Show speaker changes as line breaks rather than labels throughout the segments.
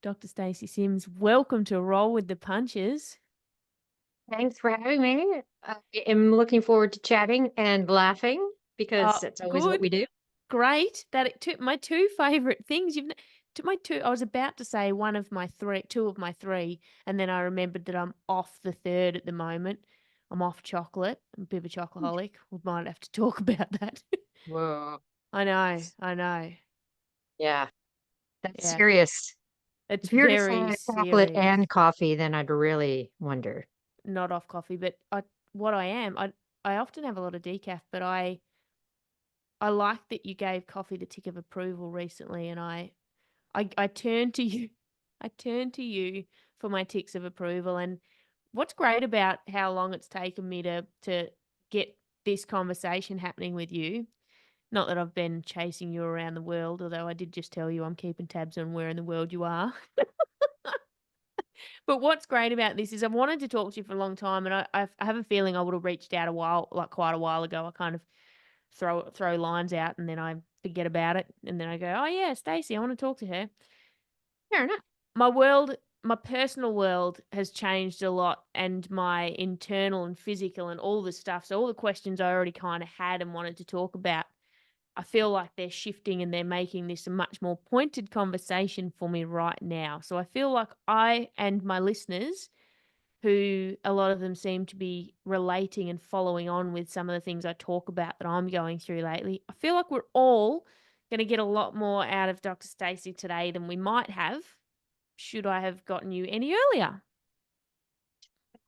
Dr. Stacy Sims, welcome to Roll with the Punches.
Thanks for having me. I am looking forward to chatting and laughing because that's always what
Good,
we do.
great. That it took my two favorite things. To my two. I was about to say one of my three, two of my three, and then I remembered that I'm off the third at the moment. I'm off chocolate. I'm a bit of a chocoholic. We might have to talk about that.
Whoa.
I know, I know.
Yeah, that's
Yeah,
serious.
it's
If you were to
very
say chocolate
serious.
and coffee, then I'd really wonder.
Not off coffee, but what I am, I often have a lot of decaf, but I like that you gave coffee the tick of approval recently, and I turn to you. I turn to you for my ticks of approval. And what's great about how long it's taken me to get this conversation happening with you, not that I've been chasing you around the world, although I did just tell you I'm keeping tabs on where in the world you are. But what's great about this is I've wanted to talk to you for a long time, and I have a feeling I would have reached out quite a while ago. I kind of throw lines out, and then I forget about it, and then I go, "Oh, yeah, Stacey, I wanna talk to her."
Fair enough.
My personal world has changed a lot, and my internal and physical and all the stuff, so all the questions I already kinda had and wanted to talk about, I feel like they're shifting and they're making this a much more pointed conversation for me right now. So I feel like I and my listeners, who a lot of them seem to be relating and following on with some of the things I talk about that I'm going through lately. I feel like we're all going to get a lot more out of Dr. Stacey today than we might have should I have gotten you any earlier.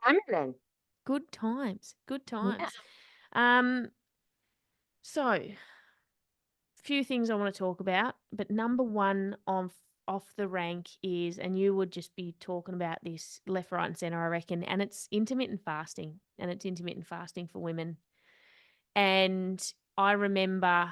I'm in.
Good times, good
Yeah.
times. So few things I want to talk about, but number one on off the rank is, and you would just be talking about this left, right, and center, I reckon, and it's intermittent fasting, and it's intermittent fasting for women. And I remember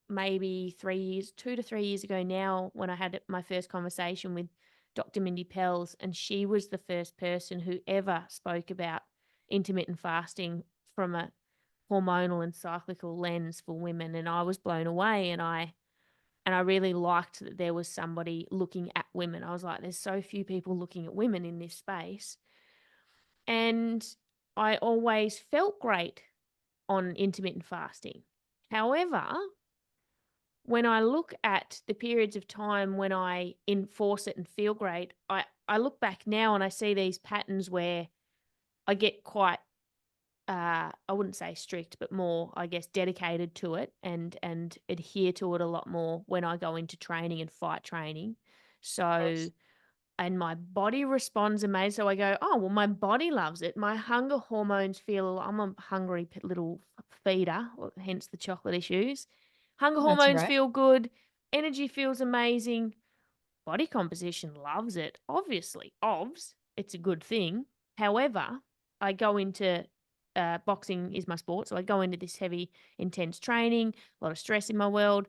maybe 3 years, 2 to 3 years ago now, when I had my first conversation with Dr. Mindy Pels, and she was the first person who ever spoke about intermittent fasting from a hormonal and cyclical lens for women. And I was blown away, and I really liked that there was somebody looking at women. I was like, there's so few people looking at women in this space. And I always felt great on intermittent fasting. However, when I look at the periods of time when I enforce it and feel great, I look back now and I see these patterns where I get quite I wouldn't say strict, but more, I guess, dedicated to it and adhere to it a lot more when I go into training and fight training. So,
Yes.
and my body responds amazing. So I go, oh, well, my body loves it. My hunger hormones feel, I'm a hungry little feeder, hence the chocolate issues. Hunger
That's
hormones
right.
feel good. Energy feels amazing. Body composition loves it. Obviously, it's a good thing. However, I go into boxing is my sport, so I go into this heavy, intense training, a lot of stress in my world.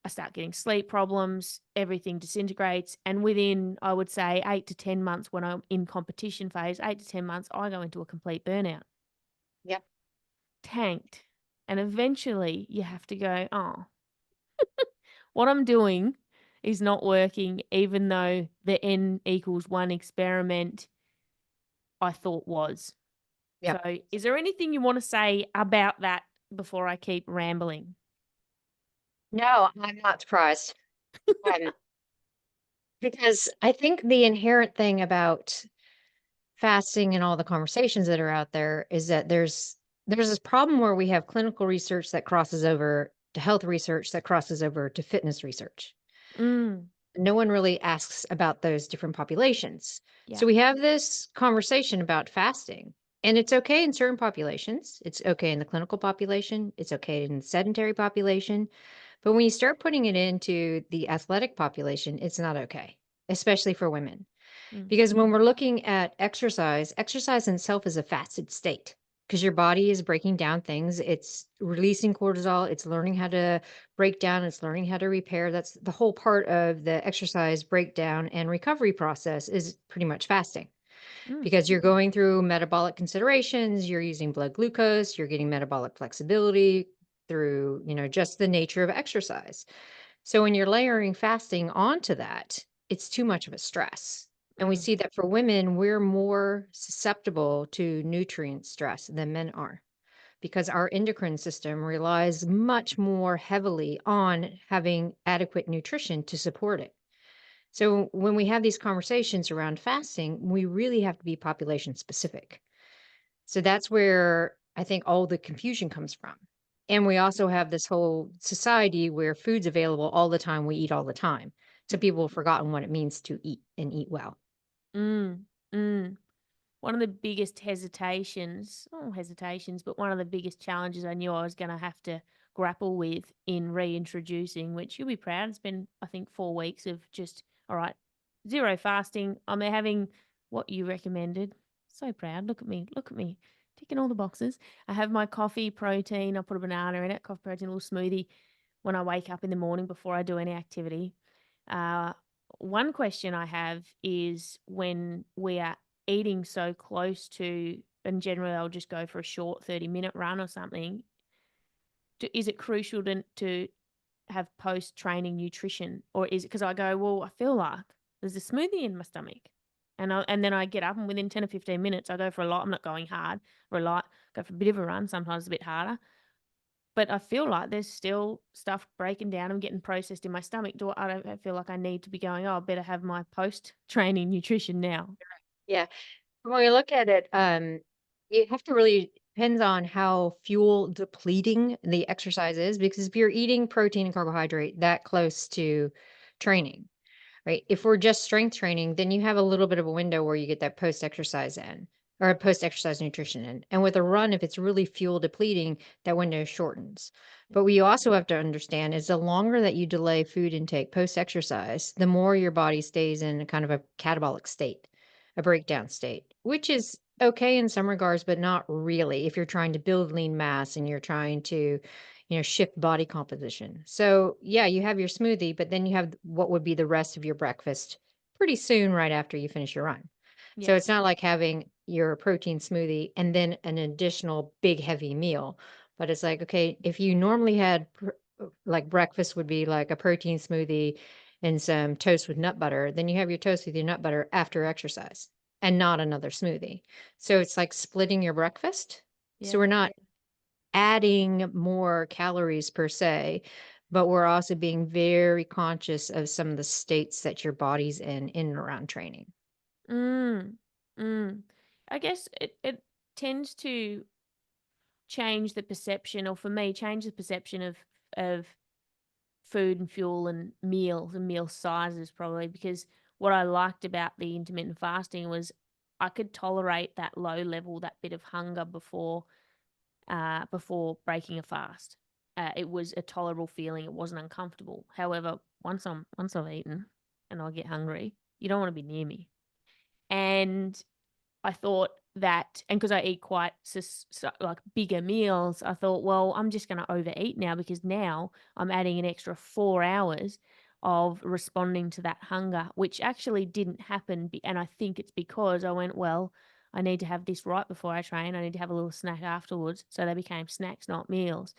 I start getting sleep problems, everything disintegrates, and within, I would say, 8 to 10 months, when I'm in competition phase, 8 to 10 months, I go into a complete burnout,
Yep.
tanked, and eventually you have to go, oh, what I'm doing is not working, even though the N equals one experiment I thought was.
Yep.
So, is there anything you want to say about that before I keep rambling?
No, I'm not surprised. Um, because I think the inherent thing about fasting and all the conversations that are out there is that there's this problem where we have clinical research that crosses over to health research that crosses over to fitness research.
Mm,
No one really asks about those different populations.
yeah.
So we have this conversation about fasting, and it's okay in certain populations. It's okay in the clinical population. It's okay in the sedentary population. But when you start putting it into the athletic population, it's not okay, especially for women.
Mm,
Because when we're looking at exercise, exercise in itself is a fasted state because your body is breaking down things. It's releasing cortisol. It's learning how to break down. It's learning how to repair. That's the whole part of the exercise breakdown and recovery process is pretty much fasting
mm,
because you're going through metabolic considerations. You're using blood glucose. You're getting metabolic flexibility through, just the nature of exercise. So when you're layering fasting onto that, it's too much of a stress. And we
Mm.
see that for women, we're more susceptible to nutrient stress than men are because our endocrine system relies much more heavily on having adequate nutrition to support it. So when we have these conversations around fasting, we really have to be population specific. So that's where I think all the confusion comes from. And we also have this whole society where food's available all the time, we eat all the time. So people have forgotten what it means to eat and eat well.
Mm. Mm. One of the biggest but one of the biggest challenges I knew I was going to have to grapple with in reintroducing, which you'll be proud. It's been, I think, 4 weeks of just, all right, zero fasting. I'm having what you recommended. So proud. Look at me, ticking all the boxes. I have my coffee protein. I put a banana in it, coffee protein, a little smoothie when I wake up in the morning before I do any activity. Uh, One question I have is when we are eating so close to, and generally I'll just go for a short 30-minute run or something, is it crucial to have post-training nutrition? Or is it because I go, well, I feel like there's a smoothie in my stomach. And then I get up and within 10 or 15 minutes, I go for a lot. I'm not going hard or a lot, go for a bit of a run, sometimes a bit harder. But I feel like there's still stuff breaking down and getting processed in my stomach. I don't feel like I need to be going, "Oh, I better have my post-training nutrition now."
Yeah. When we look at it, you have to really depends on how fuel depleting the exercise is, because if you're eating protein and carbohydrate that close to training, right? If we're just strength training, then you have a little bit of a window where you get that post exercise in or post exercise nutrition in. And with a run, if it's really fuel depleting, that window shortens. But what you also have to understand is the longer that you delay food intake post exercise, the more your body stays in a kind of a catabolic state, a breakdown state, which is okay in some regards, but not really if you're trying to build lean mass and you're trying to shift body composition. So, yeah, you have your smoothie, but then you have what would be the rest of your breakfast pretty soon right after you finish your run. So
Yeah.
it's not like having your protein smoothie and then an additional big heavy meal, but it's like, okay, if you normally had like breakfast would be like a protein smoothie and some toast with nut butter, then you have your toast with your nut butter after exercise and not another smoothie. So it's like splitting your breakfast. So
Yeah.
we're not adding more calories per se, but we're also being very conscious of some of the states that your body's in and around training.
Mm. Mm. I guess it tends to change the perception, or for me, change the perception of food and fuel and meals and meal sizes probably, because what I liked about the intermittent fasting was I could tolerate that low level, that bit of hunger before breaking a fast. It was a tolerable feeling. It wasn't uncomfortable. However, once I've eaten and I get hungry, you don't want to be near me. And I thought that, and because I eat quite like bigger meals, I thought, well, I'm just going to overeat now because now I'm adding an extra 4 hours of responding to that hunger, which actually didn't happen. And I think it's because I went, well, I need to have this right before I train. I need to have a little snack afterwards. So they became snacks, not meals.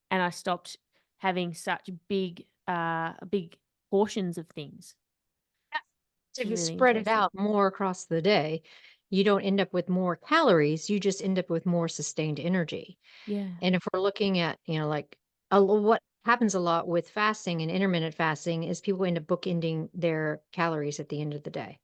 And I stopped having such big portions of things,
Yeah. So
which
if
is
you
really
spread it
interesting.
out more across the day, you don't end up with more calories, you just end up with more sustained energy.
Yeah.
And if we're looking at, like what happens a lot with fasting and intermittent fasting is people end up bookending their calories at the end of the day,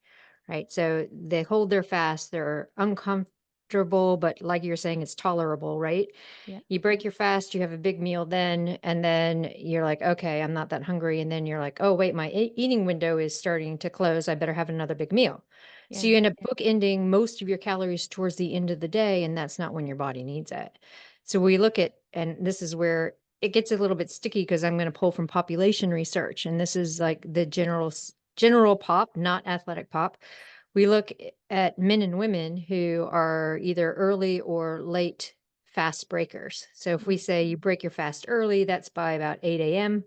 right? So they hold their fast, they're uncomfortable, but like you're saying, it's tolerable, right?
Yeah.
You break your fast, you have a big meal then, and then you're like, okay, I'm not that hungry. And then you're like, oh, wait, my eating window is starting to close. I better have another big meal. So
Yeah.
you end up bookending most of your calories towards the end of the day, and that's not when your body needs it. So we look at, and this is where it gets a little bit sticky because I'm going to pull from population research, and this is like the general pop, not athletic pop. We look at men and women who are either early or late fast breakers. So if we
Mm.
say you break your fast early, that's by about 8 a.m.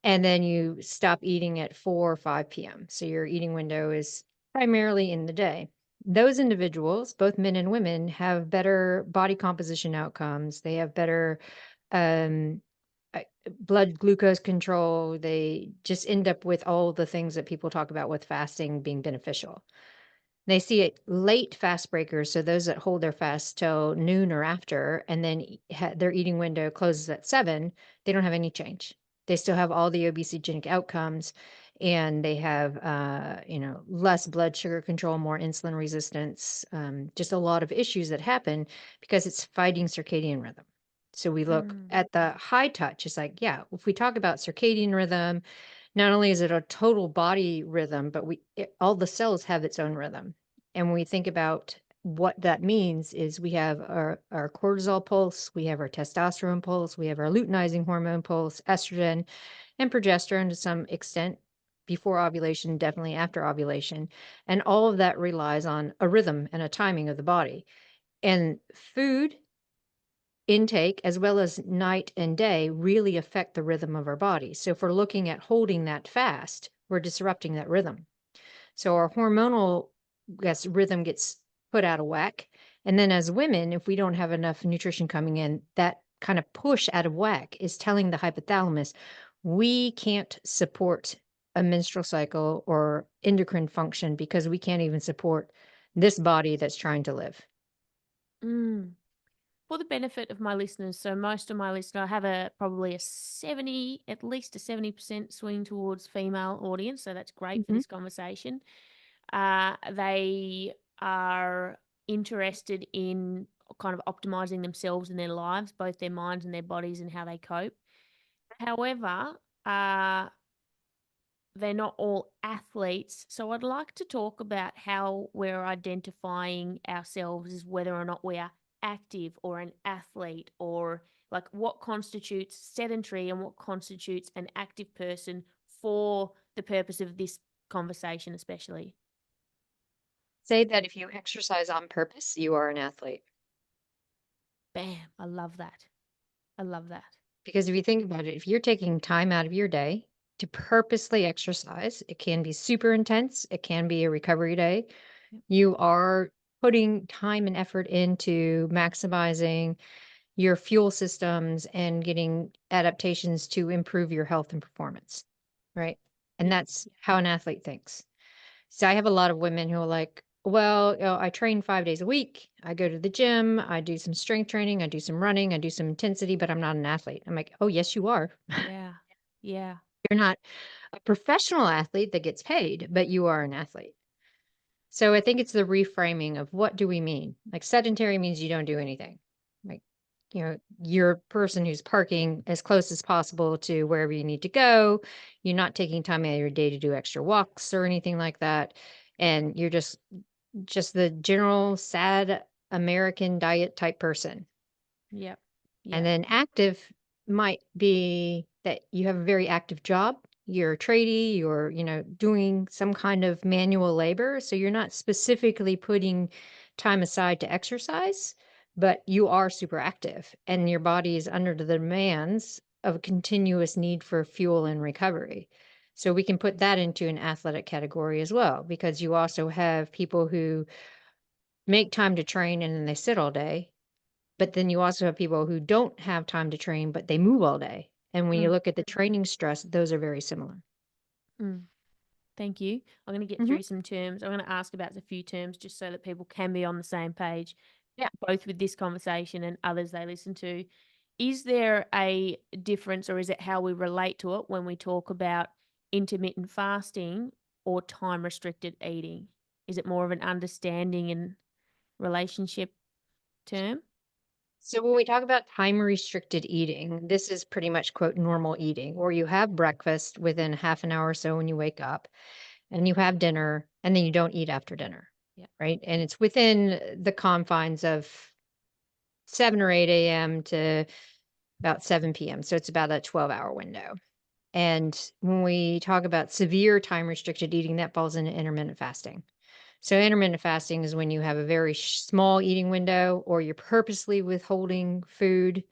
And then you stop eating at 4 or 5 p.m. So your eating window is primarily in the day. Those individuals, both men and women, have better body composition outcomes. They have better um, blood glucose control. They just end up with all the things that people talk about with fasting being beneficial. They see it late fast breakers, so those that hold their fast till noon or after, and then their eating window closes at 7, they don't have any change. They still have all the obesogenic outcomes, and they have, less blood sugar control, more insulin resistance, just a lot of issues that happen because it's fighting circadian rhythm. So we look
Mm.
at the high touch. It's like, yeah, if we talk about circadian rhythm, not only is it a total body rhythm, but all the cells have its own rhythm. And when we think about what that means is we have our cortisol pulse, we have our testosterone pulse, we have our luteinizing hormone pulse, estrogen, and progesterone to some extent before ovulation, definitely after ovulation. And all of that relies on a rhythm and a timing of the body. And food intake as well as night and day really affect the rhythm of our body. So if we're looking at holding that fast, we're disrupting that rhythm. So our hormonal rhythm gets put out of whack. And then as women, if we don't have enough nutrition coming in, that kind of push out of whack is telling the hypothalamus we can't support a menstrual cycle or endocrine function because we can't even support this body that's trying to live.
Mm. For the benefit of my listeners, so most of my listeners, I have probably a 70, at least a 70% swing towards female audience. So that's great for
Hmm.
this conversation. They are interested in kind of optimizing themselves and their lives, both their minds and their bodies, and how they cope. However, uh, they're not all athletes. So I'd like to talk about how we're identifying ourselves as whether or not we are active or an athlete, or like what constitutes sedentary and what constitutes an active person for the purpose of this conversation, especially.
Say that if you exercise on purpose, you are an athlete.
Bam. I love that. I love that.
Because if you think about it, if you're taking time out of your day to purposely exercise, it can be super intense, it can be a recovery day.
Yep.
You are putting time and effort into maximizing your fuel systems and getting adaptations to improve your health and performance, right? And
Yep.
that's how an athlete thinks. So I have a lot of women who are like, well, I train 5 days a week. I go to the gym. I do some strength training. I do some running. I do some intensity, but I'm not an athlete. I'm like, oh, yes, you are.
Yeah. Yeah.
You're not a professional athlete that gets paid, but you are an athlete. So I think it's the reframing of what do we mean? Like sedentary means you don't do anything. Like, you're a person who's parking as close as possible to wherever you need to go. You're not taking time out of your day to do extra walks or anything like that. And you're just the general sad American diet type person.
Yep.
And
Yep.
then active might be that you have a very active job. You're a tradie, you're, doing some kind of manual labor. So you're not specifically putting time aside to exercise, but you are super active and your body is under the demands of a continuous need for fuel and recovery. So we can put that into an athletic category as well, because you also have people who make time to train and then they sit all day, but then you also have people who don't have time to train, but they move all day. And when you
Mm.
look at the training stress, those are very similar.
Mm. Thank you. I'm going to get
Hmm.
through some terms. I'm going to ask about a few terms just so that people can be on the same page,
Yeah.
both with this conversation and others they listen to. Is there a difference, or is it how we relate to it when we talk about intermittent fasting or time restricted eating? Is it more of an understanding and relationship term?
So when we talk about time restricted eating, this is pretty much quote normal eating, where you have breakfast within half an hour or so when you wake up, and you have dinner, and then you don't eat after dinner,
Yeah.
right? And it's within the confines of 7 or 8 a.m. to about 7 p.m. So it's about a 12-hour window. And when we talk about severe time restricted eating, that falls into intermittent fasting. So intermittent fasting is when you have a very small eating window, or you're purposely withholding food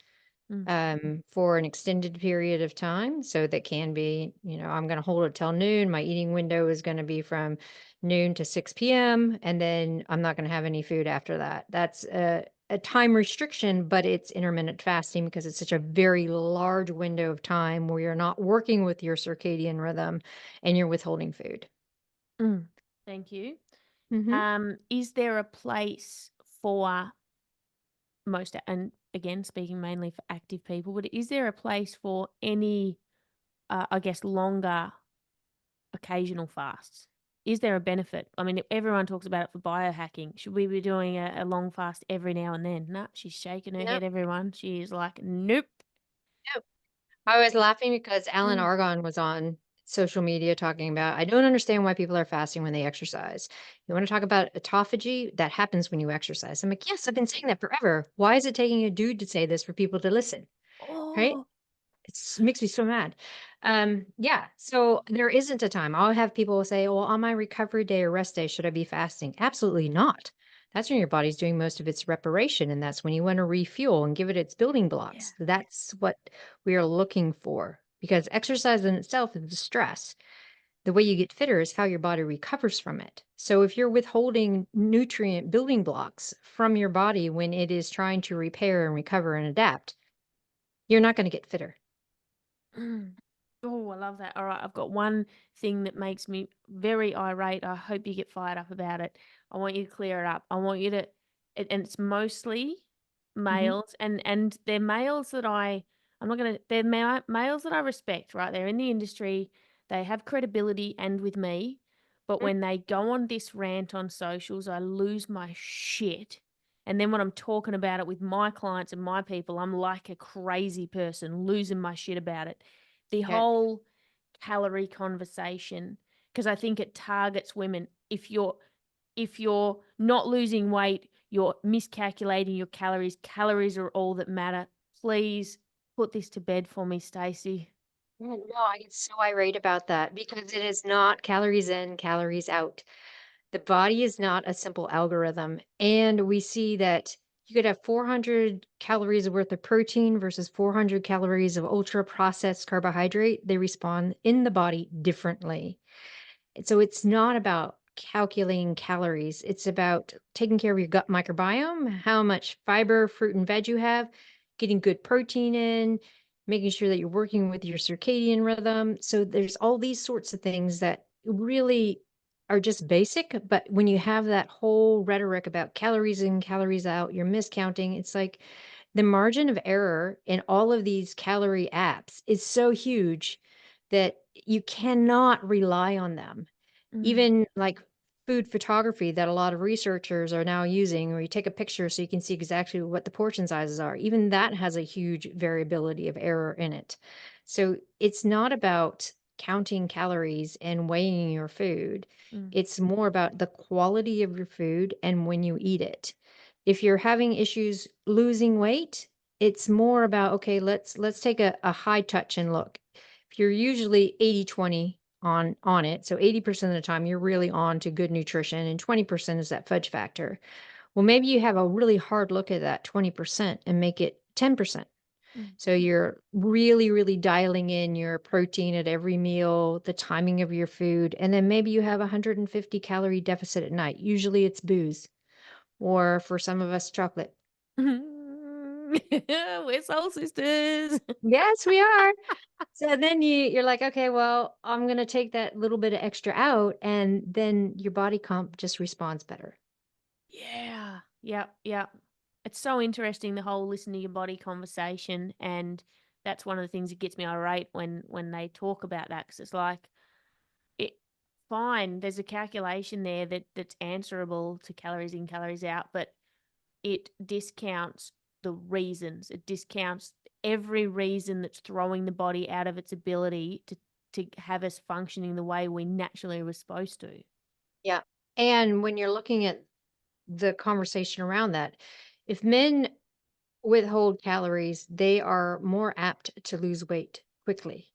Mm.
for an extended period of time. So that can be, I'm going to hold it till noon. My eating window is going to be from noon to 6 p.m. And then I'm not going to have any food after that. That's a time restriction, but it's intermittent fasting because it's such a very large window of time where you're not working with your circadian rhythm and you're withholding food.
Mm. Thank you.
Mhm.
Is there a place for and again, speaking mainly for active people, but is there a place for any, I guess, longer occasional fasts? Is there a benefit? I mean, everyone talks about it for biohacking. Should we be doing a long fast every now and then? No, she's shaking her
No,
head, everyone. She is like, nope.
no. I was laughing because Alan
Mm.
Argon was on social media talking about, I don't understand why people are fasting when they exercise. You want to talk about autophagy? That happens when you exercise. I'm like, yes, I've been saying that forever. Why is it taking a dude to say this for people to listen? Right?
Oh,
Makes me so mad. Yeah, so there isn't a time. I'll have people say, "Well, on my recovery day or rest day, should I be fasting?" Absolutely not. That's when your body's doing most of its reparation, and that's when you want to refuel and give it its building
yeah.
blocks. That's what we are looking for because exercise in itself is a stress. The way you get fitter is how your body recovers from it. So if you're withholding nutrient building blocks from your body when it is trying to repair and recover and adapt, you're not going to get fitter.
Mm. Oh, I love that. All right, I've got one thing that makes me very irate. I hope you get fired up about it. I want you to clear it up. I want you to, and it's mostly
Mhm.
males, and they're males that I'm not gonna, they're males that I respect. Right, they're in the industry, they have credibility, and with me. But when they go on this rant on socials, I lose my shit. And then when I'm talking about it with my clients and my people, I'm like a crazy person losing my shit about it. The
Yeah.
whole calorie conversation, because I think it targets women. If you're not losing weight, you're miscalculating your calories. Calories are all that matter. Please put this to bed for me, Stacey.
Yeah, no, I get so irate about that because it is not calories in, calories out. The body is not a simple algorithm. And we see that you could have 400 calories worth of protein versus 400 calories of ultra processed carbohydrate. They respond in the body differently. And so it's not about calculating calories. It's about taking care of your gut microbiome, how much fiber, fruit, and veg you have, getting good protein in, making sure that you're working with your circadian rhythm. So there's all these sorts of things that really are just basic. But when you have that whole rhetoric about calories in, calories out, you're miscounting. It's like the margin of error in all of these calorie apps is so huge that you cannot rely on them.
Mm,
Even like food photography that a lot of researchers are now using, where you take a picture so you can see exactly what the portion sizes are, even that has a huge variability of error in it. So it's not about counting calories and weighing your food.
mm,
It's more about the quality of your food and when you eat it. If you're having issues losing weight, it's more about, okay, let's take a high touch and look. If you're usually 80-20 on it, so 80% of the time you're really on to good nutrition and 20% is that fudge factor. Well, maybe you have a really hard look at that 20% and make it 10%.
mm.
So you're really, really dialing in your protein at every meal, the timing of your food, and then maybe you have a 150 calorie deficit at night. Usually it's booze, or for some of us, chocolate.
We're soul sisters.
Yes, we are. So then you're like, okay, well, I'm gonna take that little bit of extra out, and then your body comp just responds better.
Yeah. Yep. Yep. It's so interesting, the whole listen to your body conversation. And that's one of the things that gets me irate when they talk about that. Because it's like, it, fine, there's a calculation there that's answerable to calories in, calories out, but it discounts the reasons. It discounts every reason that's throwing the body out of its ability to have us functioning the way we naturally were supposed to.
Yeah. And when you're looking at the conversation around that, if men withhold calories, they are more apt to lose weight quickly.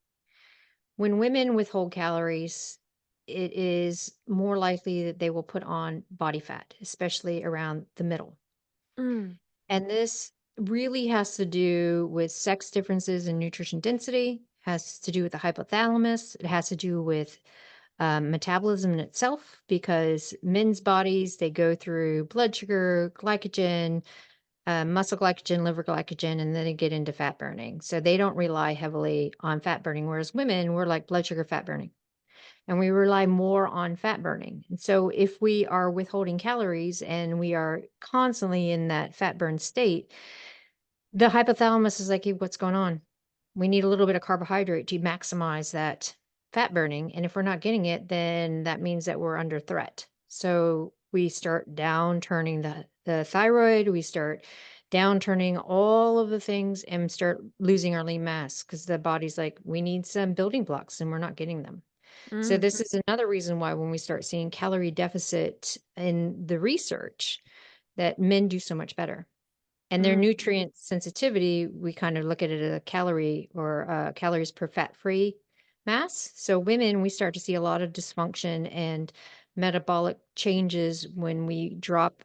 When women withhold calories, it is more likely that they will put on body fat, especially around the middle.
Mm,
And this really has to do with sex differences in nutrition density, has to do with the hypothalamus, it has to do with metabolism in itself, because men's bodies, they go through blood sugar, glycogen, muscle glycogen, liver glycogen, and then they get into fat burning. So they don't rely heavily on fat burning, whereas women, we're like blood sugar fat burning, and we rely more on fat burning. And so if we are withholding calories and we are constantly in that fat burn state, the hypothalamus is like, "Hey, what's going on? We need a little bit of carbohydrate to maximize that fat burning. And if we're not getting it, then that means that we're under threat." So we start down turning the thyroid, we start down turning all of the things and start losing our lean mass because the body's like, we need some building blocks and we're not getting them. So
Mm,
this is another reason why when we start seeing calorie deficit in the research, that men do so much better. And their
mm,
nutrient sensitivity, we kind of look at it as a calorie or calories per fat-free mass. So women, we start to see a lot of dysfunction and metabolic changes when we drop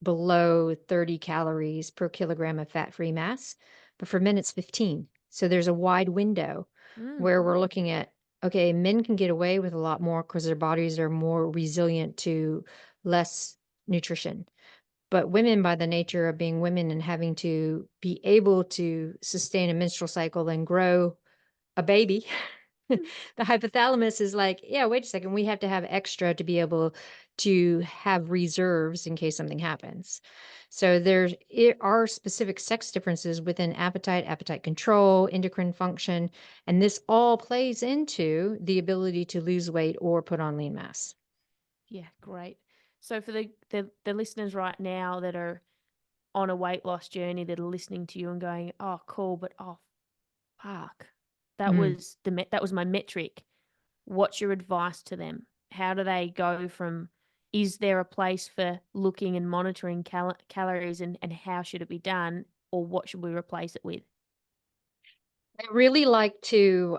below 30 calories per kilogram of fat-free mass. But for men, it's 15. So there's a wide window
mm.
where we're looking at, okay, men can get away with a lot more because their bodies are more resilient to less nutrition. But women, by the nature of being women and having to be able to sustain a menstrual cycle and grow a baby, the hypothalamus is like, yeah, wait a second, we have to have extra to be able to have reserves in case something happens. So are specific sex differences within appetite, appetite control, endocrine function, and this all plays into the ability to lose weight or put on lean mass.
Yeah, great. So for the listeners right now that are on a weight loss journey that are listening to you and going, "Oh, cool, but oh, fuck.
Mm.
That was my metric." What's your advice to them? How do they go from is there a place for looking and monitoring calories and how should it be done or what should we replace it with?
I really like to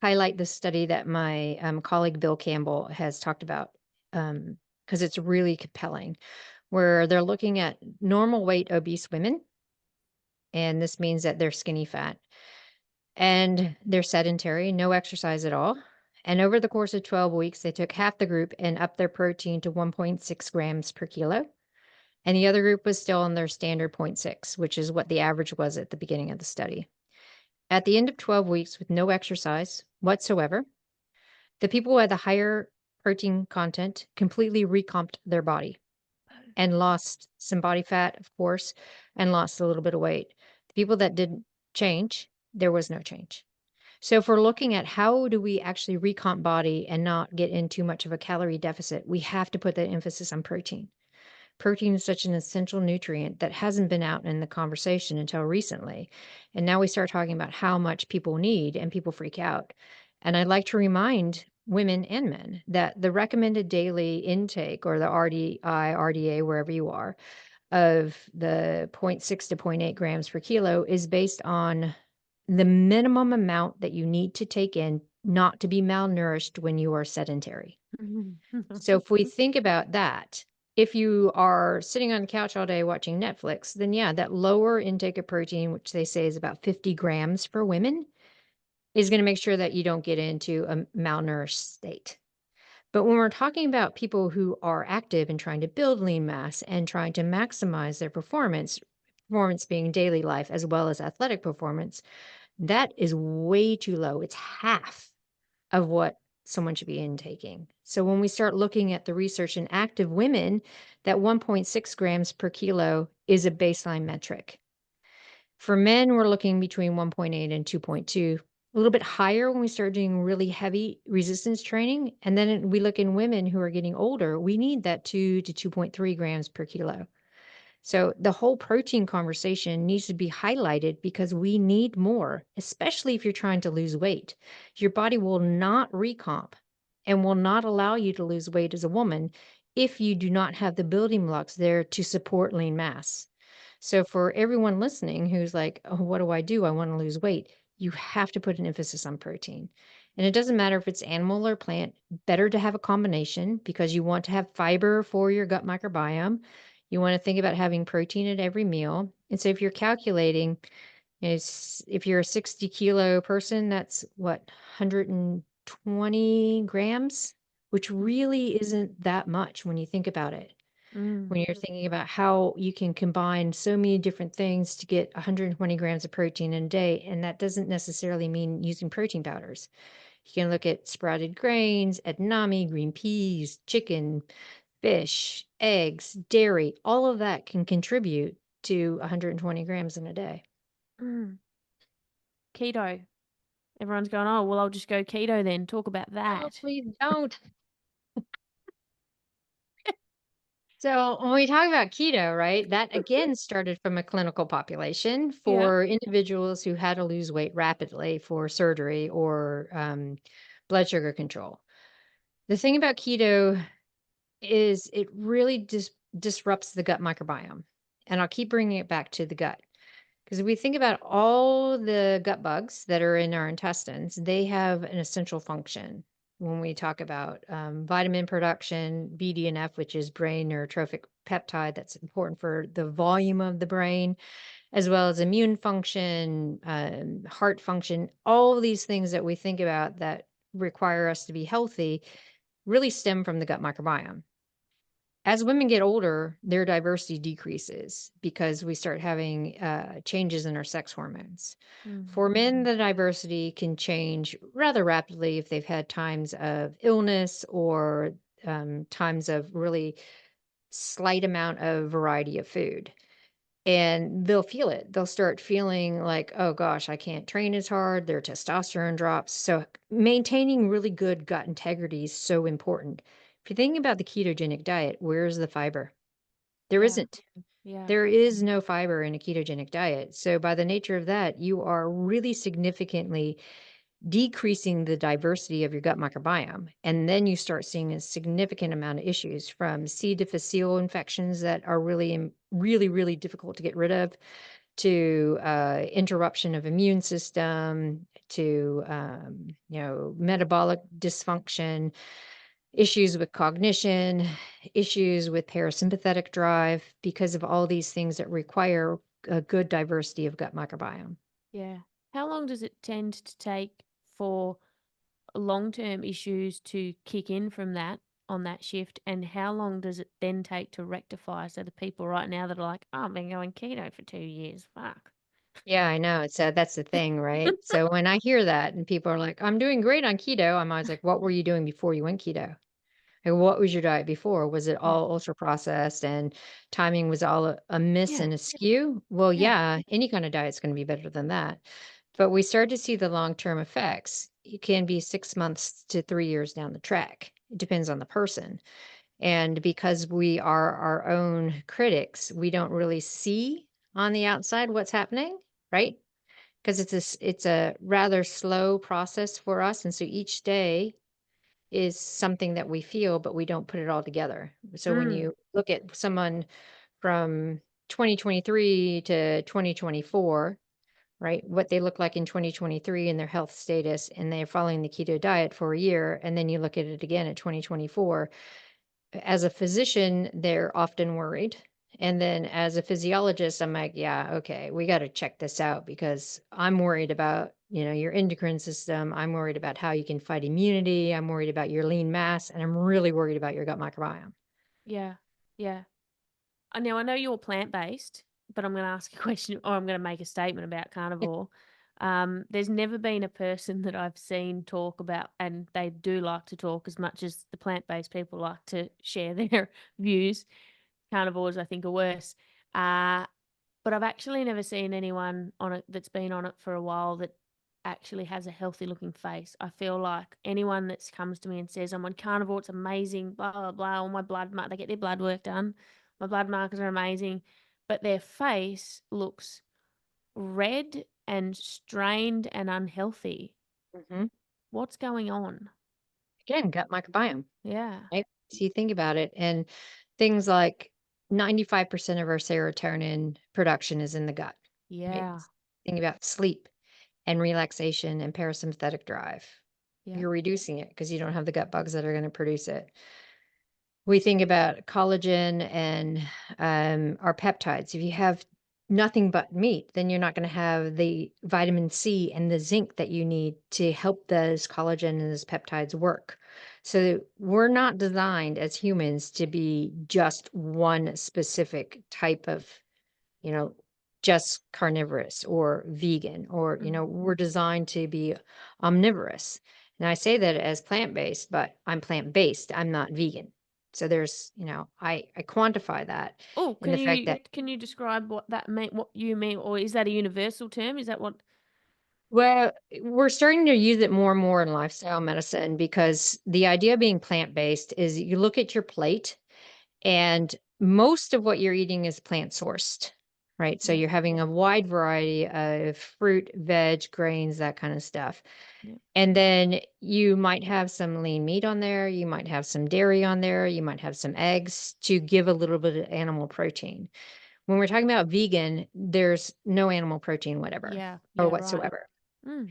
highlight the study that my colleague Bill Campbell has talked about because it's really compelling, where they're looking at normal weight obese women, and this means that they're skinny fat and they're sedentary, no exercise at all. And over the course of 12 weeks, they took half the group and upped their protein to 1.6 grams per kilo. And the other group was still on their standard zero point 0.6, which is what the average was at the beginning of the study. At the end of 12 weeks with no exercise whatsoever, the people who had the higher protein content completely recomped their body and lost some body fat, of course, and lost a little bit of weight. The people that didn't change, there was no change. So if we're looking at how do we actually recomp body and not get in too much of a calorie deficit, we have to put the emphasis on protein. Protein is such an essential nutrient that hasn't been out in the conversation until recently. And now we start talking about how much people need, and people freak out. And I'd like to remind women and men that the recommended daily intake or the RDI, RDA, wherever you are, of the zero point 0.6 to zero point 0.8 grams per kilo is based on the minimum amount that you need to take in not to be malnourished when you are sedentary. So if we think about that, if you are sitting on the couch all day watching Netflix, then yeah, that lower intake of protein, which they say is about 50 grams for women, is going to make sure that you don't get into a malnourished state. But when we're talking about people who are active and trying to build lean mass and trying to maximize their performance being daily life as well as athletic performance, that is way too low. It's half of what someone should be intaking. So when we start looking at the research in active women, that 1.6 grams per kilo is a baseline metric. For men, we're looking between 1.8 and 2.2, a little bit higher when we start doing really heavy resistance training. And then we look in women who are getting older, we need that 2 to 2.3 grams per kilo. So the whole protein conversation needs to be highlighted because we need more, especially if you're trying to lose weight. Your body will not recomp and will not allow you to lose weight as a woman if you do not have the building blocks there to support lean mass. So for everyone listening who's like, oh, what do? I want to lose weight. You have to put an emphasis on protein. And it doesn't matter if it's animal or plant, better to have a combination because you want to have fiber for your gut microbiome. You want to think about having protein at every meal. And so if you're calculating, if you're a 60-kilo person, that's what, 120 grams, which really isn't that much when you think about it.
Mm.
when you're thinking about how you can combine so many different things to get 120 grams of protein in a day. And that doesn't necessarily mean using protein powders. You can look at sprouted grains, edamame, green peas, chicken, fish, eggs, dairy. All of that can contribute to 120 grams in a day.
Mm. Keto. Everyone's going, "Oh, well, I'll just go keto then." Talk about
Oh,
that.
please don't. So when we talk about keto, right, that again started from a clinical population
Yeah.
for individuals who had to lose weight rapidly for surgery or blood sugar control. The thing about keto is it really disrupts the gut microbiome. And I'll keep bringing it back to the gut. Because if we think about all the gut bugs that are in our intestines, they have an essential function. When we talk about vitamin production, BDNF, which is brain neurotrophic peptide, that's important for the volume of the brain, as well as immune function, heart function, all of these things that we think about that require us to be healthy really stem from the gut microbiome. As women get older, their diversity decreases because we start having changes in our sex hormones.
Mm.
For men, the diversity can change rather rapidly if they've had times of illness or times of really slight amount of variety of food. And they'll feel it. They'll start feeling like, oh gosh, I can't train as hard. Their testosterone drops. So, maintaining really good gut integrity is so important. If you're thinking about the ketogenic diet, where's the fiber? There
Yeah.
isn't.
Yeah.
There is no fiber in a ketogenic diet. So, by the nature of that, you are really significantly decreasing the diversity of your gut microbiome. And then you start seeing a significant amount of issues from C. difficile infections that are really, really difficult to get rid of to interruption of immune system to metabolic dysfunction, issues with cognition, issues with parasympathetic drive because of all these things that require a good diversity of gut microbiome.
Yeah. How long does it tend to take for long-term issues to kick in from that on that shift, and how long does it then take to rectify? So the people right now that are like, "Oh, I've been going keto for 2 years, fuck."
Yeah, I know. So that's the thing, right? So when I hear that and people are like, I'm doing great on keto, I'm always like, what were you doing before you went keto? Like, what was your diet before? Was it
Yeah.
all ultra processed and timing was all a miss
Yeah.
and askew? Well,
Yeah.
yeah, any kind of diet's going to be better than that. But we start to see the long-term effects. It can be 6 months to 3 years down the track. It depends on the person. And because we are our own critics, we don't really see on the outside what's happening, right? Because it's a rather slow process for us. And so each day is something that we feel, but we don't put it all together. So when
Mm.
you look at someone from 2023 to 2024, right, what they look like in 2023 and their health status, and they're following the keto diet for a year, and then you look at it again at 2024, as a physician, they're often worried. And then as a physiologist, I'm like, yeah, okay, we got to check this out because I'm worried about, your endocrine system. I'm worried about how you can fight immunity. I'm worried about your lean mass, and I'm really worried about your gut microbiome.
Yeah. Yeah. Now I know you're plant-based, but I'm gonna ask a question or I'm gonna make a statement about carnivore. There's never been a person that I've seen talk about, and they do like to talk as much as the plant-based people like to share their views. Carnivores, I think, are worse. Uh, but I've actually never seen anyone on it that's been on it for a while that actually has a healthy looking face. I feel like anyone that comes to me and says, I'm on carnivore, it's amazing, blah, blah, blah, all my they get their blood work done. My blood markers are amazing. But their face looks red and strained and unhealthy.
Hmm.
What's going on?
Again, gut microbiome,
Yeah.
right? So you think about it, and things like 95% of our serotonin production is in the gut, right?
Yeah.
Think about sleep and relaxation and parasympathetic drive.
Yeah.
You're reducing it because you don't have the gut bugs that are going to produce it. We think about collagen and our peptides. If you have nothing but meat, then you're not going to have the vitamin C and the zinc that you need to help those collagen and those peptides work. So we're not designed as humans to be just one specific type of, you know, just carnivorous or vegan, or,
Mm.
we're designed to be omnivorous. And I say that as plant-based, but I'm plant-based. I'm not vegan. So there's, I quantify that
Oh,
in the fact that,
can you describe what that mean what you mean, or is that a universal term? Is that what
well, we're starting to use it more and more in lifestyle medicine, because the idea of being plant-based is you look at your plate and most of what you're eating is plant sourced, right? So
Yeah,
you're having a wide variety of fruit, veg, grains, that kind of stuff.
yeah.
And then you might have some lean meat on there, you might have some dairy on there, you might have some eggs to give a little bit of animal protein. When we're talking about vegan, there's no animal protein, whatever,
Yeah,
or
yeah, right.
whatsoever.
Mm,